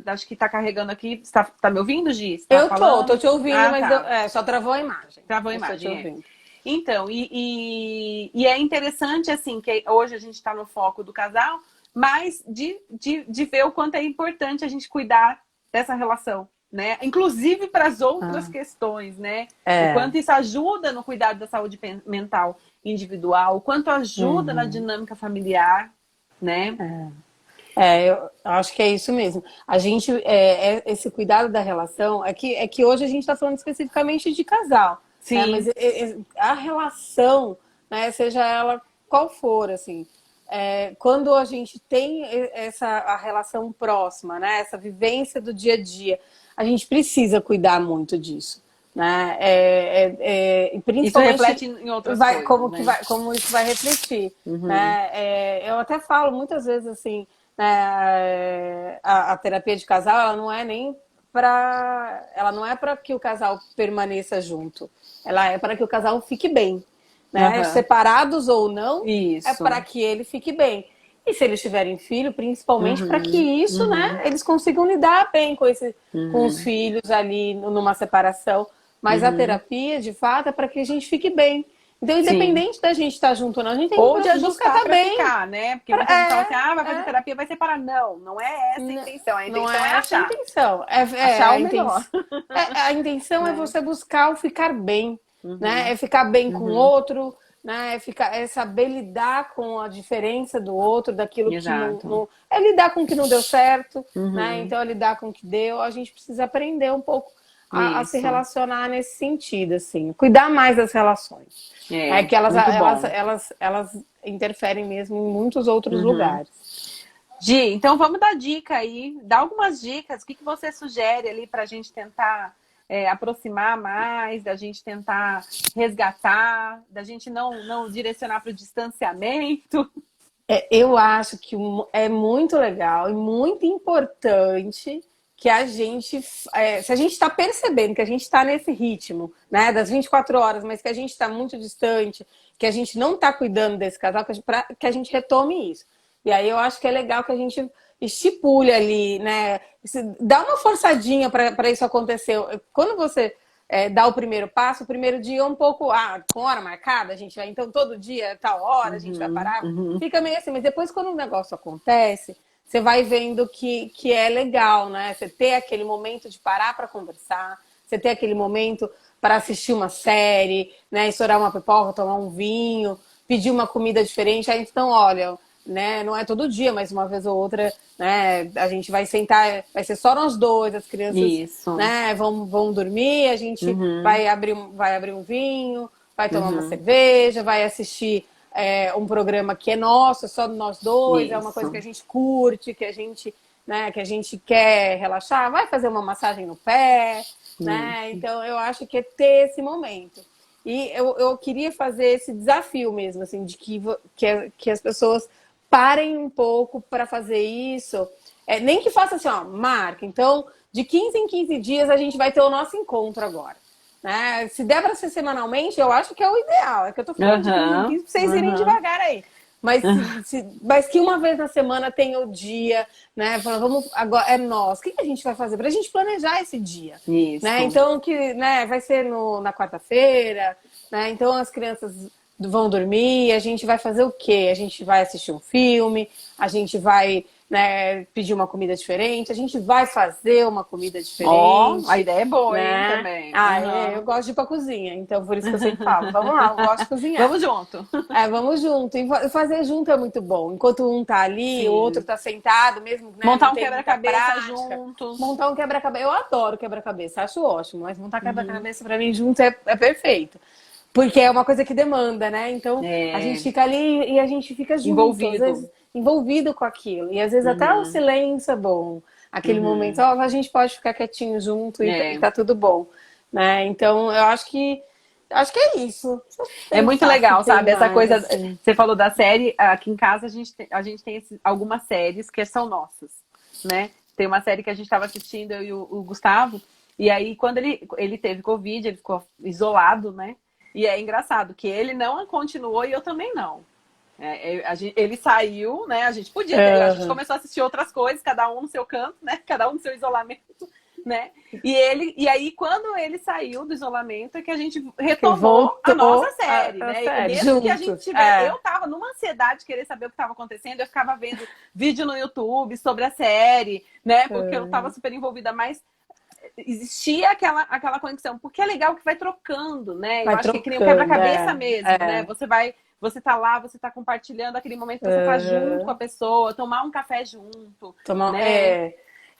Acho que tá carregando aqui. Tá me ouvindo, Gi? Você tá Eu tô falando? te ouvindo, Ah, mas tá. só travou a imagem. Travou a Mas tô te imagem, ouvindo. Então, e é interessante, assim, que hoje a gente está no foco do casal, mas de ver o quanto é importante a gente cuidar dessa relação, né? Inclusive para as outras Ah, questões, né? O é. quanto isso ajuda no cuidado da saúde mental individual, o quanto ajuda na Uhum. dinâmica familiar, né? Eu acho que é isso mesmo. A gente, esse cuidado da relação, é que hoje a gente está falando especificamente de casal, né? Mas Sim. a relação, né, seja ela qual for, assim, quando a gente tem a relação próxima, né, essa vivência do dia a dia, a gente precisa cuidar muito disso, né? Isso Principalmente reflete em outras coisas, né? como isso vai refletir, Uhum. né? Eu até falo muitas vezes assim, né, a terapia de casal, ela não é nem ela não é para que o casal permaneça junto, ela é para que o casal fique bem, né? Uhum. Separados ou não, é para Isso. que ele fique bem. E se eles tiverem filho, principalmente para que Uhum. isso, né, Uhum. eles consigam lidar bem com os Uhum. filhos ali numa separação. Mas a Uhum. terapia, de fato, é para que a gente fique bem. Então, Sim. independente da gente estar junto ou não, a gente tem Ou de que buscar ajustar estar para bem. ficar, né? Porque muita gente fala assim, vai fazer É, terapia, vai separar. Não, não é essa a intenção. A não intenção é é essa a achar. intenção. Achar o melhor, A intenção é né? você buscar o ficar bem, né? Uhum, É ficar bem com o uhum, outro, né? É saber lidar com a diferença do outro, daquilo que exato. é lidar com o que não deu certo, né? Uhum, Então é lidar com o que deu. A gente precisa aprender um pouco a se isso. relacionar nesse sentido, assim, cuidar mais das relações. É É, que muito bom. elas interferem mesmo em muitos outros Uhum. lugares. Gi, então vamos dar dica aí, dá algumas dicas, o que você sugere ali para a gente tentar aproximar mais, da gente tentar resgatar, da gente não direcionar para o distanciamento. Eu acho que é muito legal e muito importante que a gente, se a gente está percebendo que a gente está nesse ritmo, né, das 24 horas, mas que a gente está muito distante, que a gente não está cuidando desse casal, que a gente retome isso. E aí eu acho que é legal que a gente estipule ali, né, dá uma forçadinha para isso acontecer. Quando você dar o primeiro passo, o primeiro dia é um pouco, com hora marcada, a gente vai, então todo dia, tal hora, a gente vai Uhum, parar, uhum. fica meio assim, mas depois quando o negócio acontece, você vai vendo que é legal, né? Você ter aquele momento de parar para conversar, você ter aquele momento para assistir uma série, né? Estourar uma pipoca, tomar um vinho, pedir uma comida diferente. Aí então, olha, né? Não é todo dia, mas uma vez ou outra, né? A gente vai sentar, vai ser só nós dois, as crianças, Isso. né? Vão dormir, a gente Uhum, vai abrir um vinho, vai tomar uma uhum. cerveja, vai assistir um programa que é nosso, só nós dois, é uma coisa que a Isso. gente curte, que a gente quer relaxar, vai fazer uma massagem no pé, né? Isso. Então eu acho que é ter esse momento. E eu queria fazer esse desafio mesmo, assim, de que as pessoas parem um pouco para fazer isso. Nem que faça assim, ó, marca. Então, de 15 em 15 dias a gente vai ter o nosso encontro agora. Né? Se der para ser semanalmente, eu acho que é o ideal. É que eu tô falando de 15 em Aham, 15 para vocês irem aham. devagar aí. Mas, mas que uma vez na semana tenha o dia, né? Falando, vamos, agora é nós. O que a gente vai fazer? Para a gente planejar esse dia. Né? Isso. Então, né, vai ser na quarta-feira, né? Então as crianças vão dormir, a gente vai fazer o quê? A gente vai assistir um filme, a gente vai, né, pedir uma comida diferente, a gente vai fazer uma comida Ó, a diferente, ideia é boa, hein, né? também. Eu Aham. gosto de ir pra cozinha, então por isso que eu sempre falo, vamos lá, eu gosto de cozinhar. Vamos junto. Vamos junto. E fazer junto é muito bom. Enquanto um tá ali, o outro Sim. tá sentado, mesmo, né, Montar não um tem muita quebra-cabeça prática. juntos. Montar um quebra-cabeça. Eu adoro quebra-cabeça, acho ótimo, mas montar Uhum. quebra-cabeça pra mim junto é perfeito. Porque é uma coisa que demanda, né? Então a gente É, fica ali e a gente fica junto, às envolvido. vezes envolvido com aquilo. E às vezes até o Uhum. silêncio é bom. Aquele momento, Uhum. ó, a gente pode ficar quietinho junto e É. tá tudo bom. Né? Então eu acho que é isso. Deixa eu É muito pensar se legal, tem sabe? Essa mais coisa. assim. Você falou da série, aqui em casa a gente tem algumas séries que são nossas, né? Tem uma série que a gente estava assistindo, eu e o Gustavo, e aí quando ele teve Covid, ele ficou isolado, né? E é engraçado que ele não continuou e eu também não. Ele saiu, né? A gente podia ter, a gente Aham. começou a assistir outras coisas, cada um no seu canto, né? Cada um no seu isolamento, né? E aí, quando ele saiu do isolamento, é que a gente Que retomou a nossa voltou série, a né? série, Mesmo que a gente juntos. tivesse. Eu tava numa ansiedade de querer saber o que estava acontecendo, eu ficava vendo vídeo no YouTube sobre a série, né? Porque eu tava super envolvida, mas existia aquela conexão, porque é legal que vai trocando, né? Eu Vai acho que é que nem um trocando, quebra-cabeça mesmo, né? Você tá lá, você tá compartilhando aquele momento que você tá junto com a pessoa, tomar um café junto, Tomar, né?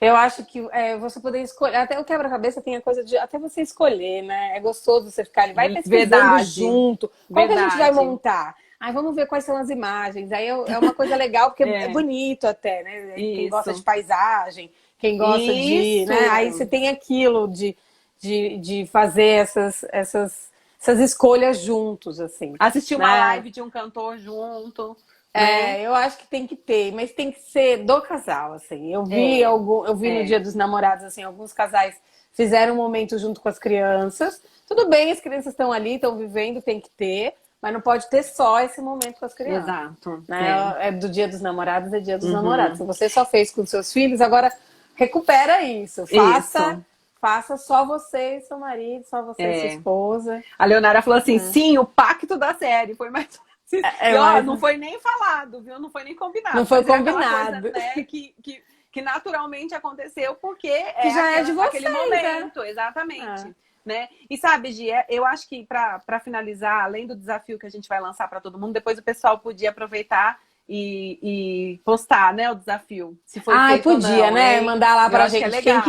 eu acho que você poder escolher, até o quebra-cabeça tem a coisa de até você escolher, né? É gostoso você ficar ali, vai pesquisando Verdade, junto. Qual que a gente vai verdade. montar? Aí vamos ver quais são as imagens. Aí é uma coisa legal, porque é É, bonito até, né? Quem gosta de isso. paisagem, quem gosta de, né? Aí você Isso. tem aquilo de fazer essas escolhas juntos, assim, Assistir uma né? live de um cantor junto, né? Eu acho que tem que ter, mas tem que ser do casal, assim. É, Eu vi no é. Dia dos Namorados, assim, alguns casais fizeram um momento junto com as crianças. Tudo bem, as crianças estão ali, estão vivendo, tem que ter, mas não pode ter só esse momento com as crianças. Exato. É. Né? É do Dia dos Namorados, é Dia dos Namorados. Uhum. Se você só fez com seus filhos, agora recupera isso, Isso. passa só você e seu marido, só você e sua esposa. A Leonara falou assim, sim, o pacto da série foi mais... E, ó, não foi nem falado, viu? Não foi nem combinado. Não foi Coisa, combinado. né, que naturalmente aconteceu porque que já é de vocês, aquele momento, exatamente. Né? E sabe, Gi, eu acho que para finalizar, além do desafio que a gente vai lançar para todo mundo, depois o pessoal podia aproveitar e postar, né, o desafio. Se foi feito podia, ou não, né? Mandar lá pra gente. Que é legal.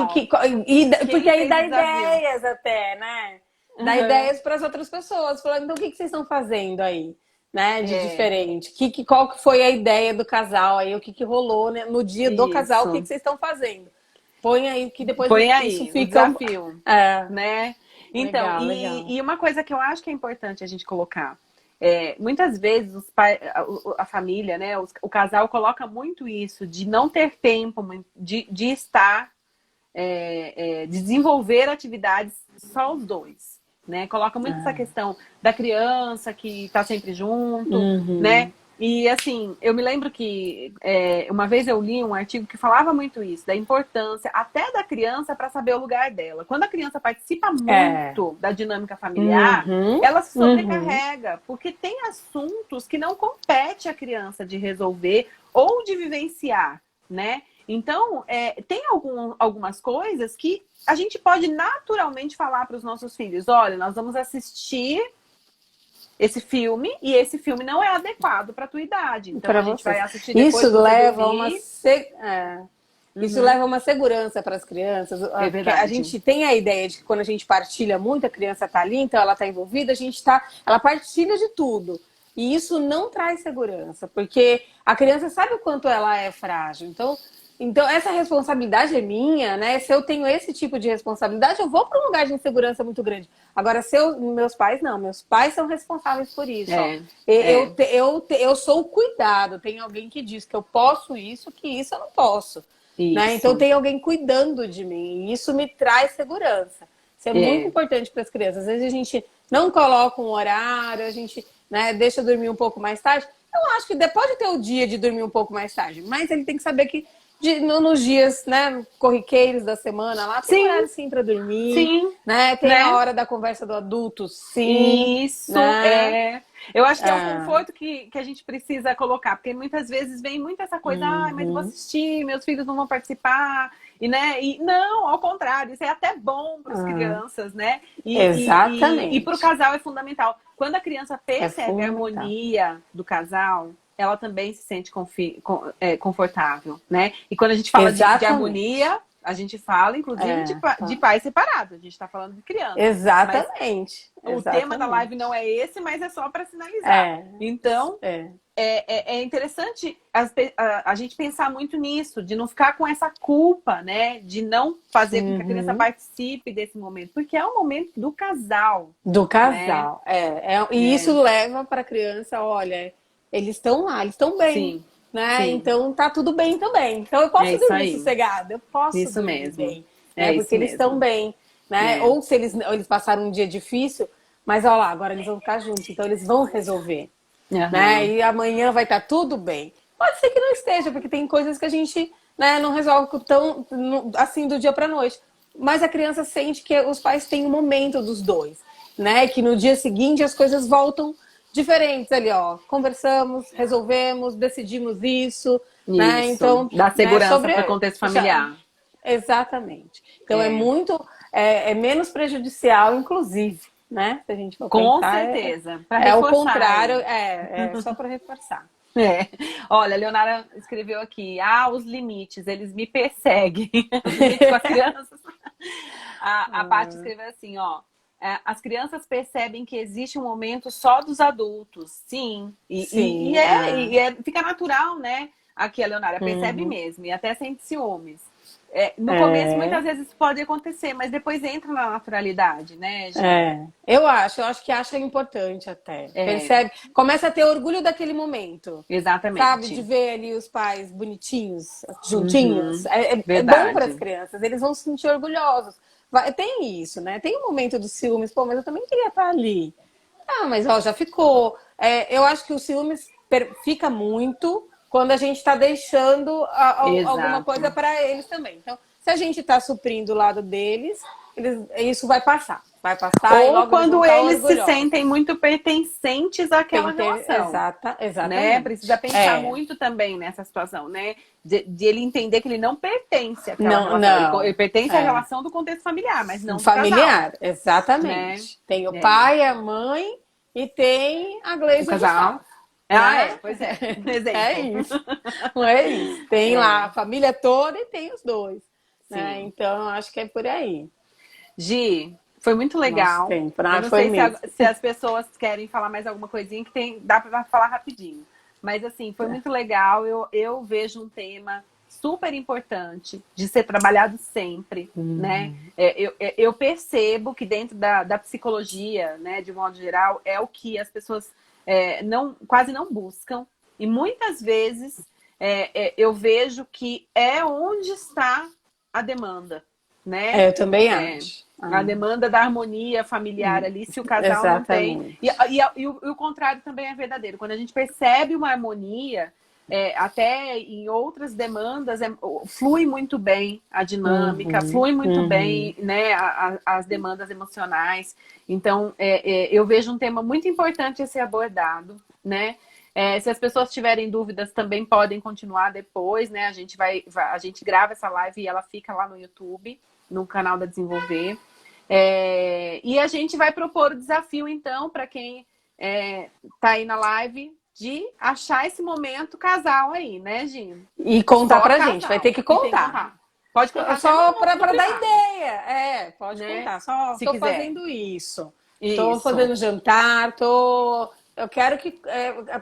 Porque aí dá ideias até, né? Dá ideias para as outras pessoas. Falando, então o que vocês estão fazendo aí? Né, de diferente. Qual que foi a ideia do casal aí? O que rolou, né, no dia do casal? O que vocês estão fazendo? Põe aí que depois isso fica o desafio, né? Então, legal. E uma coisa que eu acho que é importante a gente colocar, muitas vezes os pais, a família, né, o casal coloca muito isso de não ter tempo de estar, de desenvolver atividades só os dois. Né? Coloca muito essa questão da criança que tá sempre junto, né? E assim, eu me lembro que uma vez eu li um artigo que falava muito isso, da importância até da criança para saber o lugar dela. Quando a criança participa muito da dinâmica familiar, ela se sobrecarrega, porque tem assuntos que não compete à criança de resolver ou de vivenciar, né? Então, tem algumas coisas que a gente pode naturalmente falar para os nossos filhos. Olha, nós vamos assistir esse filme e esse filme não é adequado para a tua idade. Então, a gente vai assistir depois. Isso leva Isso leva uma segurança para as crianças. É verdade. A gente tem a ideia de que quando a gente partilha muito, a criança está ali, então ela está envolvida, ela partilha de tudo. E isso não traz segurança, porque a criança sabe o quanto ela é frágil. Então, essa responsabilidade é minha, né? Se eu tenho esse tipo de responsabilidade, eu vou para um lugar de insegurança muito grande. Agora, meus pais não, meus pais são responsáveis por isso. Eu sou o cuidado. Tem alguém que diz que eu posso isso, que isso eu não posso. Né? Então, tem alguém cuidando de mim. E isso me traz segurança. Isso é muito importante para as crianças. Às vezes a gente não coloca um horário, a gente, né, deixa dormir um pouco mais tarde. Eu acho que pode ter o dia de dormir um pouco mais tarde, mas ele tem que saber que nos dias, né, corriqueiros da semana lá, tem horário sim para dormir, né? Tem a hora da conversa do adulto, sim. Isso, né? Eu acho que é um conforto que a gente precisa colocar, porque muitas vezes vem muito essa coisa, mas eu vou assistir, meus filhos não vão participar, e não, ao contrário, isso é até bom para as crianças, né? Exatamente. E para o casal é fundamental. Quando a criança percebe a harmonia do casal, ela também se sente confortável, né? E quando a gente fala de harmonia, a gente fala, inclusive, de pais separados. A gente está falando de criança. Exatamente. O tema da live não é esse, mas é só para sinalizar. Então, é interessante a gente pensar muito nisso, de não ficar com essa culpa, né? De não fazer com que a criança participe desse momento. Porque é o momento do casal. Do casal, E isso leva para a criança, olha... Eles estão lá, eles estão bem, né? Então tá tudo bem também. Então eu posso dormir sossegada, eu posso dormir bem, né? Porque eles estão bem, né? Ou se eles passaram um dia difícil, mas olha lá, agora eles vão ficar juntos, então eles vão resolver, né? E amanhã vai estar tudo bem. Pode ser que não esteja, porque tem coisas que a gente, né, não resolve tão assim do dia para noite. Mas a criança sente que os pais têm um momento dos dois, né? Que no dia seguinte as coisas voltam diferentes ali, ó. Conversamos, resolvemos, decidimos isso, né? Então, dá segurança para o contexto familiar. Exatamente. Então é muito, menos prejudicial, inclusive, né? Se a gente for com pensar, certeza. O contrário, só para reforçar. Olha, a Leonara escreveu aqui, os limites, eles me perseguem. Com as crianças. A Paty escreveu assim, ó. As crianças percebem que existe um momento só dos adultos. Sim. Fica natural, né? Aqui a Leonara percebe mesmo. E até sente ciúmes. No começo, muitas vezes isso pode acontecer. Mas depois entra na naturalidade, né, gente? Eu acho que acha importante até. Percebe? Começa a ter orgulho daquele momento. Exatamente. Sabe? De ver ali os pais bonitinhos, juntinhos. É bom para as crianças. Eles vão se sentir orgulhosos. Tem isso, né? Tem um momento dos ciúmes, mas eu também queria estar ali. Mas já ficou. Eu acho que o ciúmes fica muito quando a gente está deixando alguma coisa para eles também. Então, se a gente está suprindo o lado deles, isso vai passar. Vai passar e Ou logo eles vão quando ficar eles se orgulhosos. sentem muito pertencentes àquela relação. Né? Exatamente. Precisa pensar muito também nessa situação, né? De ele entender que ele não pertence àquela Não, relação. não. Ele pertence à relação do contexto familiar, mas não do Familiar, casal. exatamente. Né? Tem o pai, a mãe e tem a O Gleisa casal. Né? Pois é. Exemplo. É isso. Não é isso. Tem lá a família toda e tem os dois. Né? Então, eu acho que é por aí. Gi, foi muito legal. Tempo, Eu não sei se as pessoas querem falar mais alguma coisinha que dá para falar rapidinho. Mas assim, foi muito legal. Eu vejo um tema super importante de ser trabalhado sempre, né? Eu percebo que dentro da psicologia, né, de modo geral, é o que as pessoas quase não buscam. E muitas vezes eu vejo que é onde está a demanda, né? Eu também acho. A demanda da harmonia familiar ali, se o casal não tem. E o contrário também é verdadeiro. Quando a gente percebe uma harmonia, até em outras demandas, flui muito bem a dinâmica, flui muito bem, né, as demandas emocionais. Então, eu vejo um tema muito importante a ser abordado, né? Se as pessoas tiverem dúvidas, também podem continuar depois, né? A gente grava essa live e ela fica lá no YouTube, no canal da Desenvolver. E a gente vai propor o desafio, então, para quem tá aí na live, de achar esse momento casal aí, né, Gino? E contar pra gente, vai ter que contar. Pode contar só para dar ideia. Pode contar. Só se tô quiser. Fazendo isso. Tô fazendo jantar, Eu quero que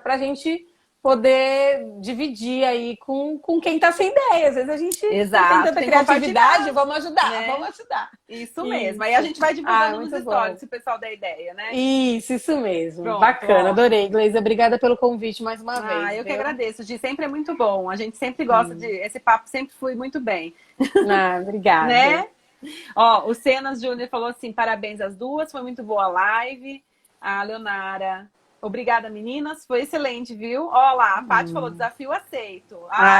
pra gente poder dividir aí com quem tá sem ideia. Às vezes a gente tem tanta criatividade, vamos ajudar, né? Vamos ajudar. Isso mesmo. Aí a gente vai divulgando nos stories, se o pessoal der ideia, né? Isso mesmo. Pronto, bacana, adorei, Gleisa. Obrigada pelo convite mais uma vez. Eu que agradeço, Gi. Sempre é muito bom. A gente sempre gosta esse papo sempre flui muito bem. Obrigada. Né? Ó, o Cenas Júnior falou assim: parabéns às duas, foi muito boa a live. A Leonara, obrigada, meninas. Foi excelente, viu? Ó lá, a Paty falou, desafio aceito.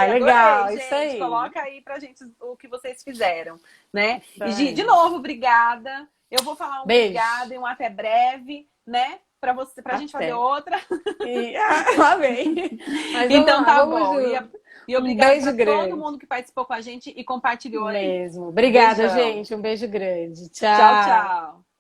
Legal, adorei, isso aí. Coloca aí pra gente o que vocês fizeram, né? E, Gi, de novo, obrigada. Eu vou falar obrigada e um até breve, né? Pra gente fazer outra. Amém. Então tá bom. E obrigada pra todo mundo que participou com a gente e compartilhou aí. Obrigada, gente. Um beijo grande. Tchau. Tchau, tchau.